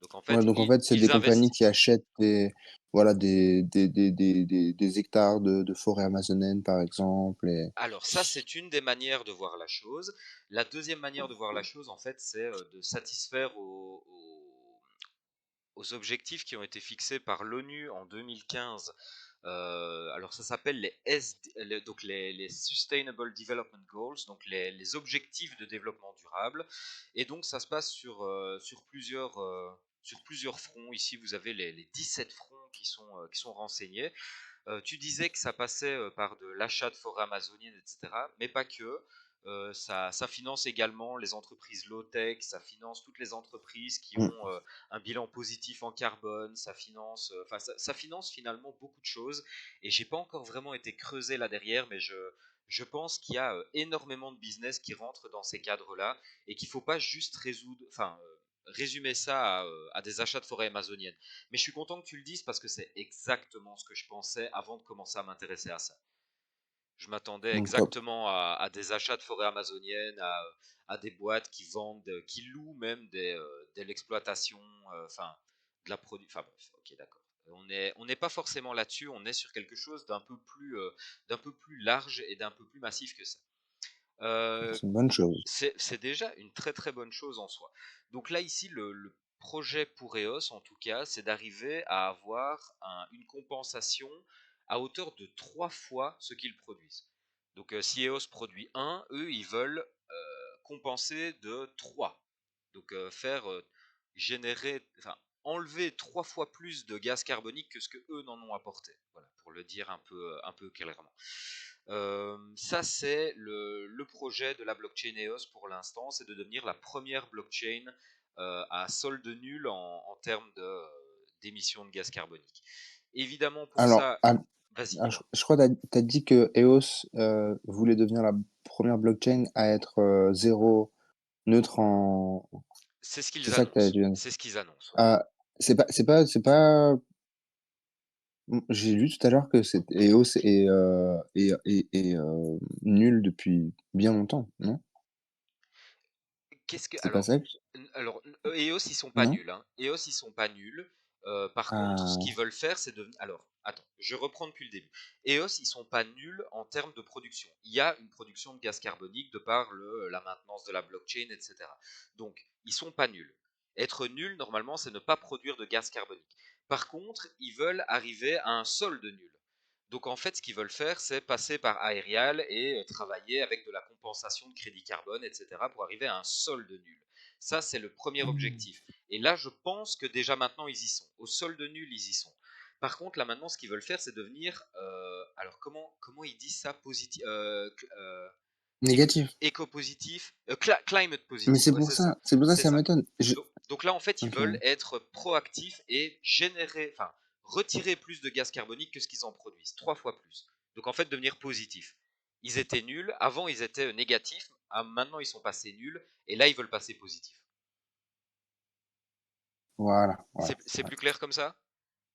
Donc en Ouais, fait, donc en fait, c'est des ils compagnies investissent. qui achètent des voilà, des hectares de forêt amazonienne, par exemple et Alors ça, c'est une des manières de voir la chose. La deuxième manière de voir la chose, en fait, c'est de satisfaire aux objectifs qui ont été fixés par l'ONU en 2015. Alors ça s'appelle donc les Sustainable Development Goals, donc les objectifs de développement durable. Et donc ça se passe sur plusieurs fronts. Ici, vous avez les 17 fronts qui sont renseignés. Tu disais que ça passait par de l'achat de forêts amazoniennes, etc. Mais pas que. Ça finance également les entreprises low-tech, ça finance toutes les entreprises qui mmh, ont un bilan positif en carbone, ça finance finalement beaucoup de choses. Et j'ai pas encore vraiment été creusé là derrière, mais je pense qu'il y a énormément de business qui rentrent dans ces cadres-là et qu'il faut pas juste résumer ça à des achats de forêts amazoniennes. Mais je suis content que tu le dises parce que c'est exactement ce que je pensais avant de commencer à m'intéresser à ça. Je m'attendais donc top. exactement à des achats de forêts amazoniennes, à des boîtes qui vendent, qui louent même de l'exploitation, de la production. Enfin bref, ok, d'accord. On n'est pas forcément là-dessus, on est sur quelque chose d'un peu plus large et d'un peu plus massif que ça. Euh, C'est une bonne chose. c'est déjà une très très bonne chose en soi. Donc là ici, le projet pour EOS en tout cas, c'est d'arriver à avoir une compensation à hauteur de 3 fois ce qu'ils produisent. Donc si EOS produit 1, eux ils veulent compenser de 3. Donc enlever 3 fois plus de gaz carbonique que ce que eux n'en ont apporté. Voilà, pour le dire un peu clairement. Ça, c'est le projet de la blockchain EOS pour l'instant, c'est de devenir la première blockchain à solde nul en termes d'émissions de gaz carbonique. Évidemment, pour Alors ça, vas-y, alors dis-moi. je crois tu as dit que EOS, voulait devenir la première blockchain à être, 0 neutre en C'est ce c'est qu'ils ça que tu as annoncent. dit? C'est ce qu'ils annoncent, ouais. Ah, j'ai lu tout à l'heure que EOS est nul depuis bien longtemps, non? Qu'est-ce que C'est pas alors ça que alors EOS ils sont pas non? nuls, hein. EOS ils sont pas nuls. Par contre, ce qu'ils Ah, veulent faire, c'est de alors attends, je reprends depuis le début. EOS ils sont pas nuls en termes de production. Il y a une production de gaz carbonique de par la maintenance de la blockchain, etc. Donc ils sont pas nuls. Être nul normalement, c'est ne pas produire de gaz carbonique. Par contre, ils veulent arriver à un solde nul. Donc en fait, ce qu'ils veulent faire, c'est passer par Aerial et travailler avec de la compensation de crédit carbone, etc., pour arriver à un solde nul. Ça, c'est le premier mmh, objectif. Et là, je pense que déjà maintenant, ils y sont. Au solde nul, ils y sont. Par contre, là maintenant, ce qu'ils veulent faire, c'est devenir, alors comment ils disent ça, positif, négatif. éco-positif, climate Mais positive, ouais, c'est pour ça que c'est ça ça. m'étonne. Donc là, en fait, ils OK. veulent être proactifs et retirer plus de gaz carbonique que ce qu'ils en produisent, 3 fois plus. Donc en fait, devenir positifs. Ils étaient nuls, avant ils étaient négatifs, maintenant ils sont passés nuls, et là ils veulent passer positifs. Voilà, C'est ouais, plus clair comme ça?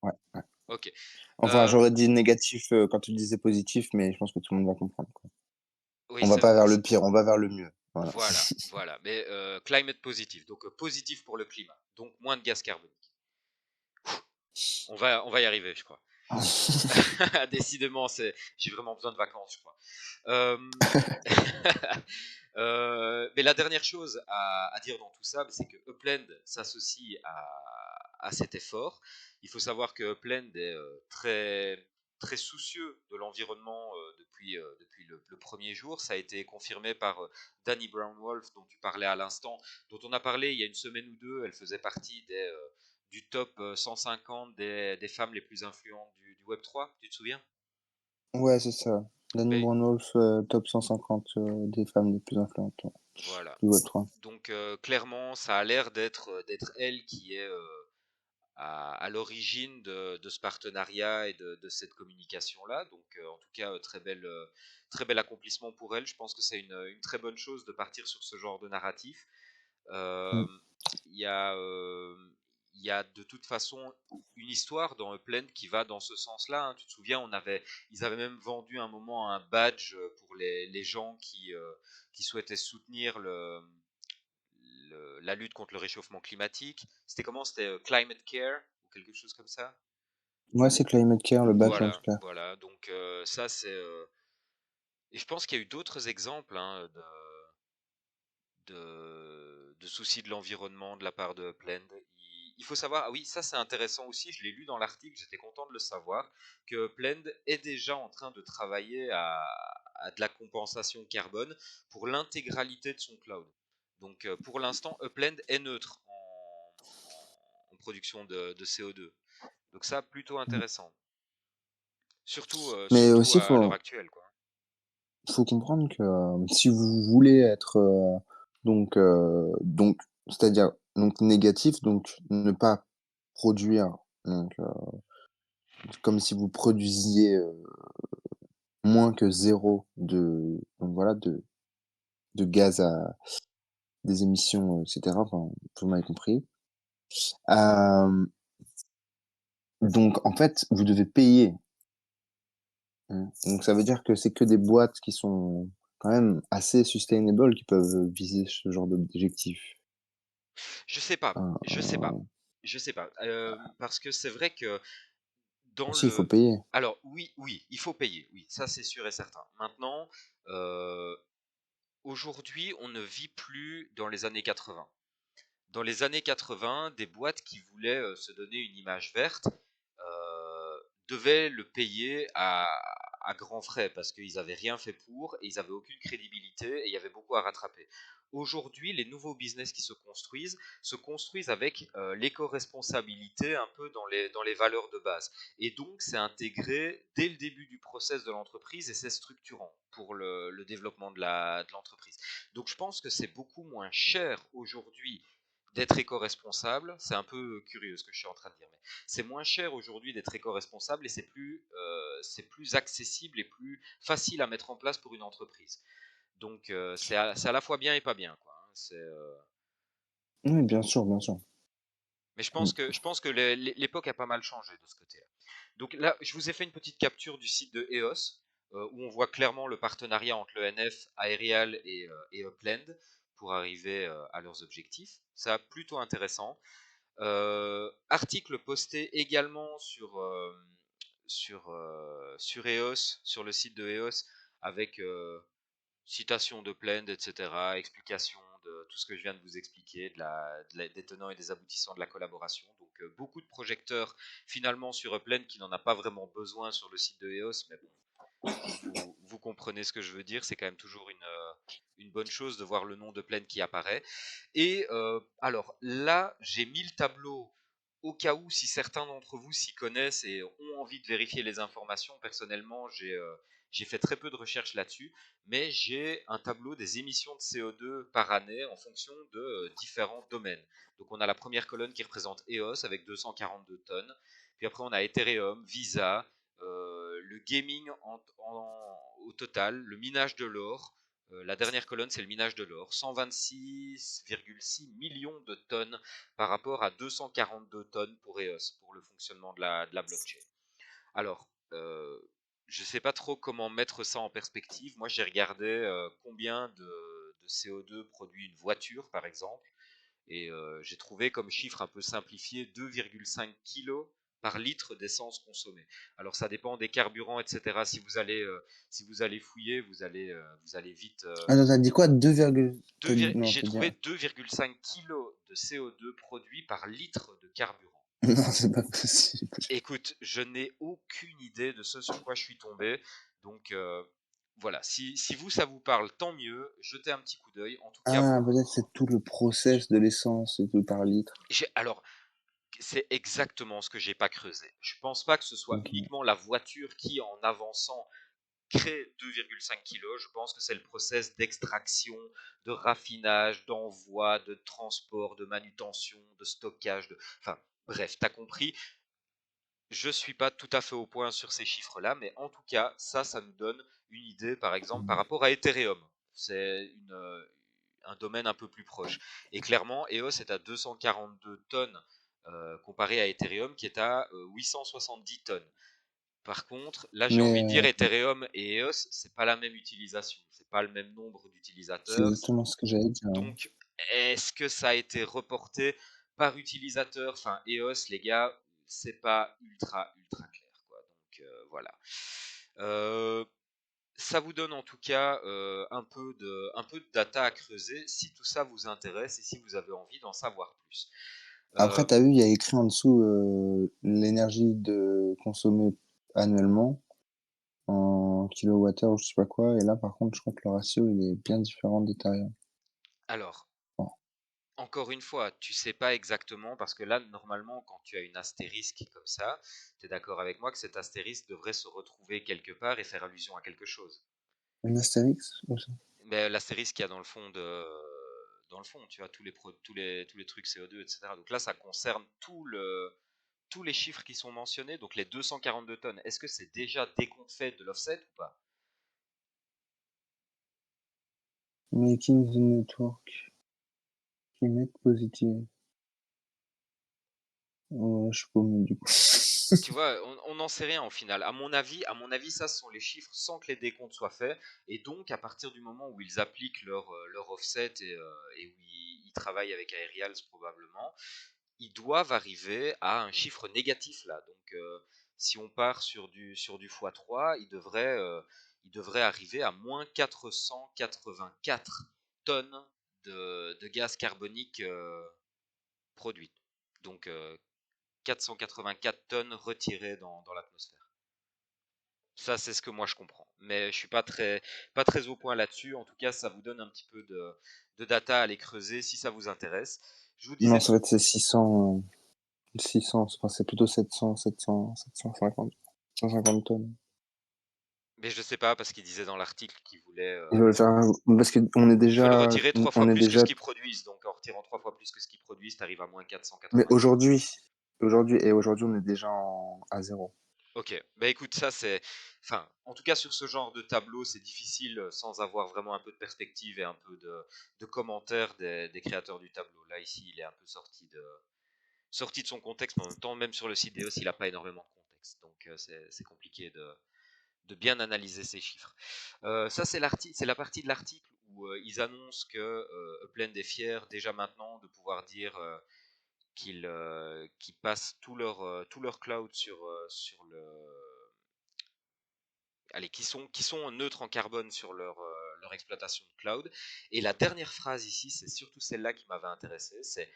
ouais, ouais. Ok. Enfin, Euh, j'aurais dit négatif, quand tu disais positif, mais je pense que tout le monde va comprendre, quoi. oui, On va c'est pas vers le pire, on va vers le mieux. Voilà. voilà, voilà. Mais climate positif, donc positif pour le climat, donc moins de gaz carbonique. On va y arriver, je crois. Décidément, j'ai vraiment besoin de vacances, je crois. Euh, mais la dernière chose à dire dans tout ça, c'est que Upland s'associe à cet effort. Il faut savoir que Upland est très, très soucieux de l'environnement depuis le premier jour. Ça a été confirmé par Danny Brown-Wolf, dont tu parlais à l'instant, dont on a parlé il y a une semaine ou deux. Elle faisait partie du top 150 des femmes les plus influentes du Web3, tu te souviens? Ouais, c'est ça. Danny Ben, Brownwolf, top 150 des femmes les plus influentes voilà. du Web3. Donc clairement, ça a l'air d'être elle qui est à l'origine de ce partenariat et de cette communication-là. Donc en tout cas, très bel accomplissement pour elle. Je pense que c'est une très bonne chose de partir sur ce genre de narratif. Euh, Mm. Il y a, il y a de toute façon une histoire dans Upland qui va dans ce sens-là, hein. Tu te souviens, ils avaient même vendu un moment un badge pour les gens qui souhaitaient soutenir la lutte contre le réchauffement climatique. C'était comment? C'était Climate Care ou quelque chose comme ça? Ouais, c'est Climate Care, le badge en tout Voilà, cas. voilà. Donc ça c'est et je pense qu'il y a eu d'autres exemples, hein, de soucis de l'environnement de la part de Upland. Il faut savoir, ah oui, ça c'est intéressant aussi, je l'ai lu dans l'article, j'étais content de le savoir, que Upland est déjà en train de travailler à de la compensation carbone pour l'intégralité de son cloud. Donc pour l'instant, Upland est neutre en production de CO2. Donc ça, plutôt Mm. intéressant. Mais Surtout aussi, à l'heure actuelle, quoi. faut comprendre que si vous voulez être donc c'est-à-dire donc négatif, donc ne pas produire, donc comme si vous produisiez moins que zéro donc voilà de gaz à des émissions, etc. Enfin, vous m'avez compris. Euh, donc en fait, vous devez payer. Donc ça veut dire que c'est que des boîtes qui sont quand même assez sustainable qui peuvent viser ce genre d'objectif. Je sais pas, je sais pas, Heu, je sais pas. Parce que c'est vrai que dans si, il faut le... payer. Alors oui, oui, il faut payer, oui, ça c'est sûr et certain. Maintenant, euh, aujourd'hui, on ne vit plus dans les années 80. Dans les années 80, des boîtes qui voulaient se donner une image verte devaient le payer à grands frais parce qu'ils n'avaient rien fait pour et ils n'avaient aucune crédibilité et il y avait beaucoup à rattraper. Aujourd'hui, les nouveaux business qui se construisent avec l'éco-responsabilité un peu dans les valeurs de base. Et donc, c'est intégré dès le début du process de l'entreprise et c'est structurant pour le développement de l'entreprise. Donc, je pense que c'est beaucoup moins cher aujourd'hui d'être éco-responsable. C'est un peu curieux ce que je suis en train de dire, mais c'est moins cher aujourd'hui d'être éco-responsable et c'est plus accessible et plus facile à mettre en place pour une entreprise. Donc c'est à la fois bien et pas bien, quoi, hein. Oui, bien sûr, bien sûr. Mais Mmh. je pense que l'époque a pas mal changé de ce côté-là. Donc là, je vous ai fait une petite capture du site de EOS, où on voit clairement le partenariat entre le NF, Aerial et Upland pour arriver à leurs objectifs. Ça, plutôt intéressant. Article posté également sur EOS, sur le site de EOS, avec citation de Plend, etc., explication de tout ce que je viens de vous expliquer, des tenants et des aboutissants de la collaboration. Donc beaucoup de projecteurs finalement sur Upland qui n'en a pas vraiment besoin sur le site de EOS, mais bon, vous comprenez ce que je veux dire, c'est quand même toujours une bonne chose de voir le nom de Plaine qui apparaît. Et alors là, j'ai mis le tableau au cas où, si certains d'entre vous s'y connaissent et ont envie de vérifier les informations. Personnellement, j'ai fait très peu de recherches là-dessus, mais j'ai un tableau des émissions de CO2 par année en fonction de différents domaines. Donc on a la première colonne qui représente EOS avec 242 tonnes, puis après on a Ethereum, Visa, le gaming au total, le minage de l'or. La dernière colonne, c'est le minage de l'or. 126,6 millions de tonnes par rapport à 242 tonnes pour EOS, pour le fonctionnement de la blockchain. Alors, je ne sais pas trop comment mettre ça en perspective. Moi, j'ai regardé combien de CO2 produit une voiture, par exemple, et j'ai trouvé comme chiffre un peu simplifié 2,5 kg par litre d'essence consommée. Alors ça dépend des carburants, etc. Si vous allez fouiller, vous allez vite. Attends, t'as dit quoi? 2, non, J'ai t'as dit trouvé 2,5 kg de CO2 produits par litre de carburant. non, c'est pas possible. Écoute, je n'ai aucune idée de ce sur quoi je suis tombé. Donc voilà, si vous, ça vous parle, tant mieux. Jetez un petit coup d'œil. En tout cas, Ah, peut-être c'est tout le process de l'essence et tout par litre. alors, c'est exactement ce que j'ai pas creusé. Je pense pas que ce soit OK. uniquement la voiture qui, en avançant, crée 2,5 kilos. Je pense que c'est le process d'extraction, de raffinage, d'envoi, de transport, de manutention, de stockage. Enfin, bref, t'as compris. Je suis pas tout à fait au point sur ces chiffres-là, mais en tout cas, ça nous donne une idée, par exemple, par Mmh. rapport à Ethereum. C'est un domaine un peu plus proche. Et clairement, EOS est à 242 tonnes comparé à Ethereum qui est à 870 tonnes. Par contre, là, j'ai envie de Mais dire Ethereum et EOS, c'est pas la même utilisation, c'est pas le même nombre c'est d'utilisateurs. exactement ce que j'allais dire, hein. Donc, est-ce que ça a été reporté par utilisateur? Enfin, EOS, les gars, c'est pas ultra clair, quoi. Donc, voilà. Euh, Ça vous donne en tout cas un peu de data à creuser si tout ça vous intéresse et si vous avez envie d'en savoir plus. Après, Euh, tu as vu, il y a écrit en dessous, l'énergie consommée annuellement en kilowattheure ou je sais pas quoi. Et là, par contre, je crois que le ratio, il est bien différent d'Ethereum. alors, Bon. encore une fois, tu sais pas exactement parce que là, normalement, quand tu as une astérisque comme ça, tu es d'accord avec moi que cet astérisque devrait se retrouver quelque part et faire allusion à quelque chose. Une Astérix? Où ça? Mais l'astérisque qu'il y a dans le fond, tu vois, tous les trucs CO2, etc. Donc là, ça concerne tous les chiffres qui sont mentionnés, donc les 242 tonnes. Est-ce que c'est déjà décompté de l'offset ou pas? Making the network climate positive. Je suis paumé du coup. Tu vois, on n'en sait rien au final. À mon avis, ça ce sont les chiffres sans que les décomptes soient faits. Et donc, à partir du moment où ils appliquent leur offset et où ils travaillent avec Aerials probablement, ils doivent arriver à un chiffre négatif là. Donc, si on part sur du x3, ils devraient arriver à moins 484 tonnes de gaz carbonique produit. Donc, 484 tonnes retirées dans l'atmosphère. Ça, c'est ce que moi je comprends. Mais je suis pas très au point là-dessus. En tout cas, ça vous donne un petit peu de data à aller creuser si ça vous intéresse. Je vous Non, disais ça va être ces 600, 600, enfin, c'est plutôt 750, 150 tonnes. mais je sais pas parce qu'il disait dans l'article qu'il voulait Ils veulent faire, parce qu'on est ils veulent déjà, retirer trois fois on est plus que ce déjà, qu'ils produisent. Donc en retirant trois fois plus que ce qu'ils produisent, tu arrives à moins mais 484. aujourd'hui, on est déjà à zéro. Ok, bah écoute, ça c'est, enfin, en tout cas sur ce genre de tableau, c'est difficile sans avoir vraiment un peu de perspective et un peu de commentaires des créateurs du tableau. Là ici, il est un peu sorti de son contexte, mais en même temps, même sur le site d'EOS, il n'a pas énormément de contexte, donc c'est compliqué de bien analyser ces chiffres. Ça c'est la partie de l'article où ils annoncent que Upland est fier déjà maintenant de pouvoir dire qu'ils passent tout leur cloud sur le allez, qui sont neutres en carbone sur leur exploitation de cloud. Et la dernière phrase ici, c'est surtout celle-là qui m'avait intéressé, c'est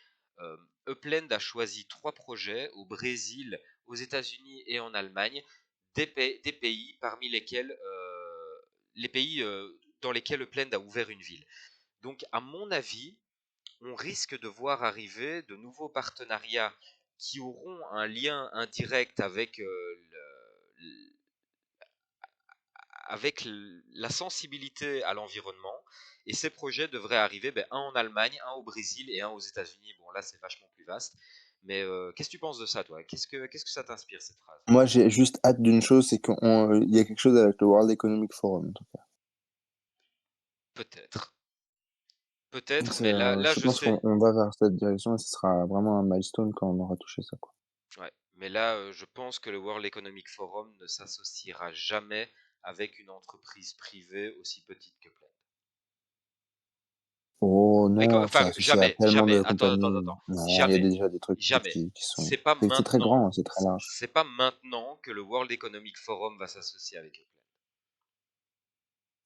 Upland a choisi 3 projets au Brésil, aux États-Unis et en Allemagne, des pays parmi lesquels les pays dans lesquels Upland a ouvert une ville. Donc, à mon avis, on risque de voir arriver de nouveaux partenariats qui auront un lien indirect avec avec la sensibilité à l'environnement. Et ces projets devraient arriver, un en Allemagne, un au Brésil et un aux États-Unis. Bon, là, c'est vachement plus vaste. Mais qu'est-ce que tu penses de ça, toi? Qu'est-ce que ça t'inspire, cette phrase? Moi, j'ai juste hâte d'une chose, c'est qu'il y a quelque chose avec le World Economic Forum, en tout cas. Peut-être. Peut-être, C'est, mais là, je je pense sais. qu'on va vers cette direction et ce sera vraiment un milestone quand on aura touché ça, quoi. Ouais. Mais là, je pense que le World Economic Forum ne s'associera jamais avec une entreprise privée aussi petite que Plaid. Oh, Oh non, c'est Enfin, associé à jamais, tellement jamais. de Attends, attends, compagnies. attends. Non, il y a Jamais, déjà des trucs jamais. qui sont C'est pas c'est très maintenant. grand, c'est très large. C'est pas maintenant que le World Economic Forum va s'associer avec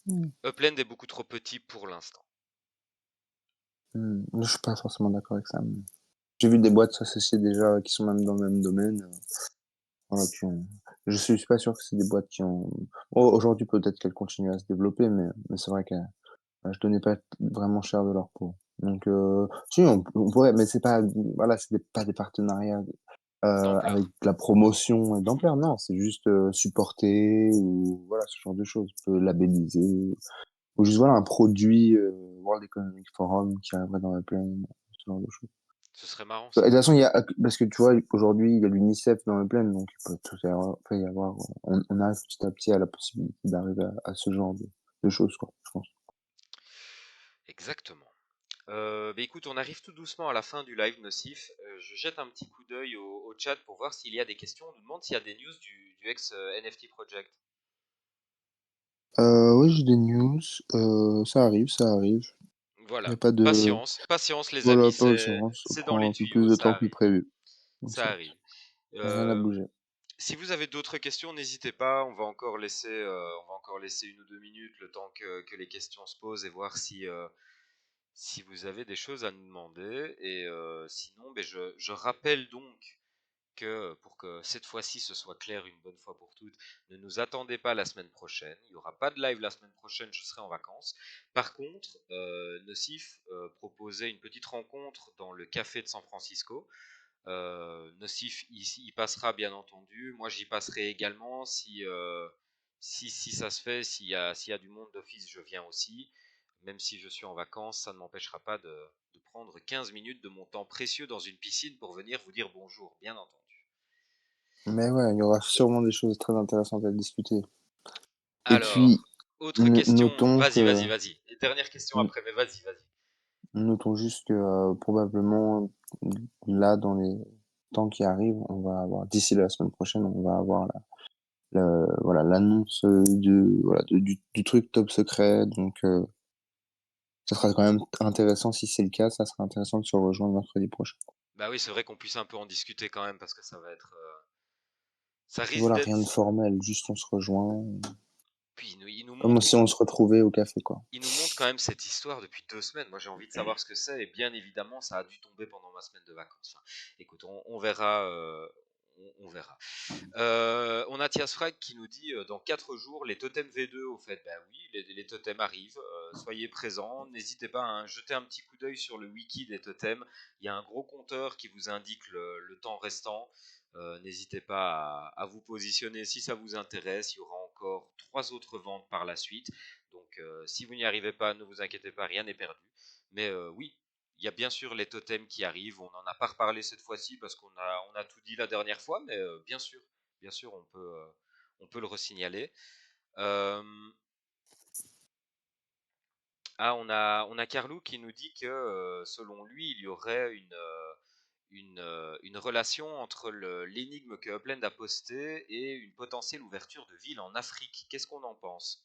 Upland. Mmh. Upland est beaucoup trop petit pour l'instant. Je suis pas forcément d'accord avec ça, mais j'ai vu des boîtes s'associer déjà qui sont même dans le même domaine, voilà, qui ont je suis pas sûr que c'est des boîtes qui ont aujourd'hui peut-être qu'elles continuent à se développer, mais c'est vrai qu'elles je donnais pas vraiment cher de leur peau. Donc si on pourrait, mais c'est pas voilà, c'est pas des partenariats, avec D'ampleur. de la promotion et d'ampleur, non, c'est juste, supporter ou voilà, ce genre de choses. On peut labelliser ou juste voilà un produit, World Economic Forum qui arriverait dans la plaine, ce genre de choses. Ce serait marrant Et de ça. toute façon, il y a parce que tu vois, aujourd'hui, il y a l'UNICEF dans la plaine, donc il peut tout y avoir peut y avoir on arrive petit à petit à la possibilité d'arriver à ce genre de choses, quoi, je pense. Exactement. Écoute, on arrive tout doucement à la fin du live nocif. Je jette un petit coup d'œil au chat pour voir s'il y a des questions. On nous demande s'il y a des news du ex NFT Project. Oui, j'ai des news, ça arrive, ça arrive. Il y Voilà. a pas de Patience, patience les voilà, amis, pas d'urgence, ça c'est dans prend les un peu plus tuyaux, de ça temps que arrive. prévu, donc Ça ça arrive. va, rien à Euh, bouger. Si vous avez d'autres questions, n'hésitez pas. On va encore laisser 1 ou 2 minutes le temps que les questions se posent et voir si vous avez des choses à nous demander. Et sinon, je rappelle donc que pour que cette fois-ci ce soit clair une bonne fois pour toutes, ne nous attendez pas la semaine prochaine. Il n'y aura pas de live la semaine prochaine, je serai en vacances. Par contre, Nocif proposait une petite rencontre dans le café de San Francisco. Nocif il passera bien entendu. Moi j'y passerai également si ça se fait, s'il y a du monde d'office, je viens aussi. Même si je suis en vacances, ça ne m'empêchera pas de prendre 15 minutes de mon temps précieux dans une piscine pour venir vous dire bonjour, bien entendu. Mais ouais, il y aura sûrement des choses très intéressantes à discuter. Et puis, Alors, autre question. notons Vas-y, que vas-y, vas-y. Et dernière question n après, mais vas-y, vas-y. notons juste que, probablement, là, dans les temps qui arrivent, on va avoir d'ici la semaine prochaine, on va avoir voilà, l'annonce, du truc top secret, donc ça sera quand même intéressant si c'est le cas, ça sera intéressant de se rejoindre mercredi prochain. Bah oui, c'est vrai qu'on puisse un peu en discuter quand même parce que ça va être, ça Puis risque voilà, d'être. rien de formel, juste on se rejoint, Puis il nous comme montre si on se retrouvait au café, quoi. Il nous montre quand même cette histoire depuis 2 semaines. Moi, j'ai envie de savoir ce que c'est. Et bien évidemment, ça a dû tomber pendant ma semaine de vacances. Enfin, écoute, on verra. On verra. On a Tiasfrag qui nous dit dans 4 jours, les totems V2, au fait. Ben oui, les totems arrivent. Soyez présents. N'hésitez pas à jeter un petit coup d'œil sur le wiki des totems. Il y a un gros compteur qui vous indique le temps restant. N'hésitez pas à vous positionner si ça vous intéresse. Il y aura encore 3 autres ventes par la suite. Donc si vous n'y arrivez pas, ne vous inquiétez pas, rien n'est perdu. Mais oui, il y a bien sûr les totems qui arrivent. On n'en a pas reparlé cette fois-ci parce on a tout dit la dernière fois, mais bien sûr, on peut le resignaler. Euh, on a Carlou qui nous dit que selon lui, il y aurait une relation entre l'énigme que Upland a postée et une potentielle ouverture de ville en Afrique. Qu'est-ce qu'on en pense?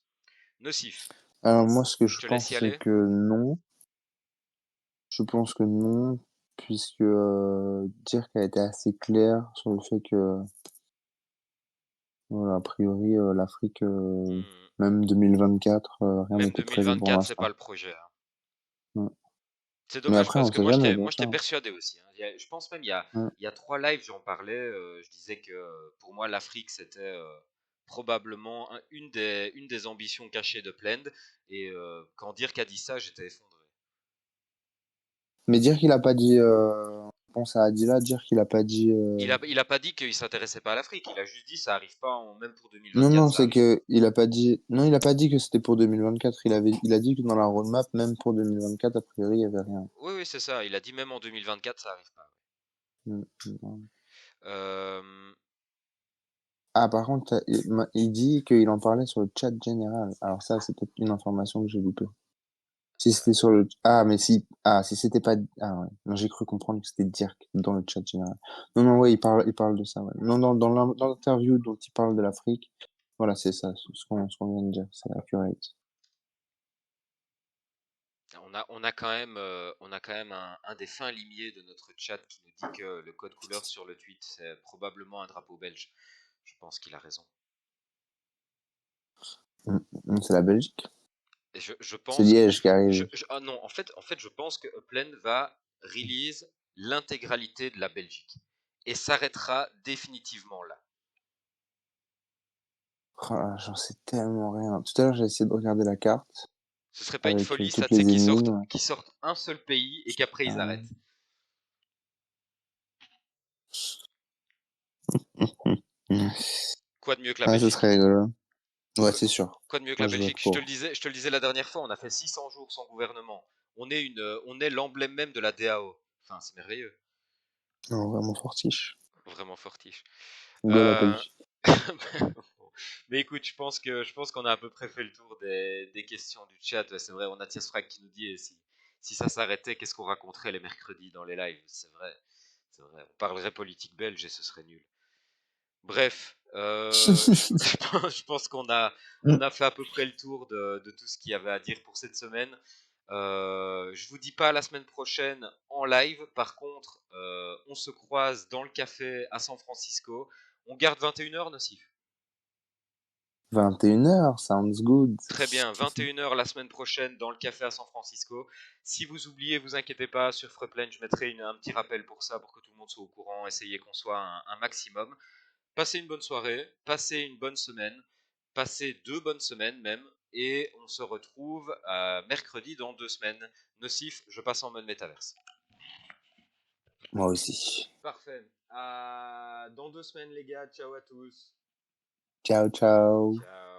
Nocif, Alors moi, ce que je je te laisse y pense, c'est aller. que non. Je pense que non, puisque, Dirk a été assez clair sur le fait que, voilà, a priori, l'Afrique, Hmm. même 2024, rien Même n'était prévu pour 2024, c'est pas l'instant. le projet, hein. Ouais. C'est Mais dommage après, parce on que sait jamais, bien moi j'étais sûr. persuadé aussi, hein. Je pense même Ouais. il y a 3 lives j'en parlais, je disais que pour moi l'Afrique c'était probablement une des ambitions cachées de Plend et quand Dirk a dit ça j'étais effondré. Mais dire qu'il a pas dit, je pense à Adila, dire qu'il a pas dit, Il a pas dit qu'il s'intéressait pas à l'Afrique, il a juste dit ça arrive pas même pour non, 2024 non, ça c'est arrive. que il a pas dit non, il a pas dit que c'était pour 2024. Il a dit que dans la roadmap, même pour 2024, a priori, il y avait rien. Oui oui c'est ça, il a dit même en 2024 ça arrive pas. Mmh. Euh, Ah, par contre, il dit qu'il en parlait sur le chat général. Alors ça, c'est peut-être une information que j'ai loupée. Si c'était sur le si c'était pas ah ouais, non, j'ai cru comprendre que c'était Dirk dans le chat général. Non, non, ouais, il parle de ça, ouais. Non, dans l'interview dont il parle de l'Afrique, voilà, c'est ça, ce qu'on vient de dire, c'est accurate. On a quand même un des fins limiers de notre chat qui nous dit que le code couleur sur le tweet, c'est probablement un drapeau belge. Je pense qu'il a raison. C'est la Belgique. Et je C'est pense que Liège qui arrive. ah non, en fait, je pense que Upland va release l'intégralité de la Belgique et s'arrêtera définitivement là. Oh là, j'en sais tellement rien. Tout à l'heure, j'ai essayé de regarder la carte Ce serait pas une avec folie, ça, toutes tu sais, les qu'ils sortent, énigmes. qu'ils sortent un seul pays et qu'après ils Euh, arrêtent. Quoi de mieux que la Ah, ce serait Belgique? rigolo. Ouais, Quoi, c'est sûr. quoi de mieux que Moi, la je vote Belgique? pour. Je te le disais la dernière fois, on a fait 600 jours sans gouvernement. On est l'emblème même de la DAO. Enfin, c'est merveilleux. Non, vraiment fortiche. Vraiment fortiche. Go la Euh, Belgique. Mais écoute, je pense qu'on a à peu près fait le tour des questions du chat. Ouais, c'est vrai, on a Tiasfrag qui nous dit si ça s'arrêtait, qu'est-ce qu'on raconterait les mercredis dans les lives? C'est vrai. On parlerait politique belge et ce serait nul. Bref, je pense qu'on a fait à peu près le tour de tout ce qu'il y avait à dire pour cette semaine. Je vous dis pas la semaine prochaine en live. Par contre, on se croise dans le café à San Francisco. On garde 21h, Nocif. 21h, sounds good. Très bien, 21h la semaine prochaine dans le café à San Francisco. Si vous oubliez, vous inquiétez pas, sur Freeplan, je mettrai un petit rappel pour ça, pour que tout le monde soit au courant. Essayez qu'on soit un maximum. Passez une bonne soirée, passez une bonne semaine, passez 2 bonnes semaines même, et on se retrouve mercredi dans 2 semaines. Nocif, je passe en mode métaverse. Moi aussi. Parfait. Dans 2 semaines les gars, ciao à tous. Ciao, ciao. Ciao.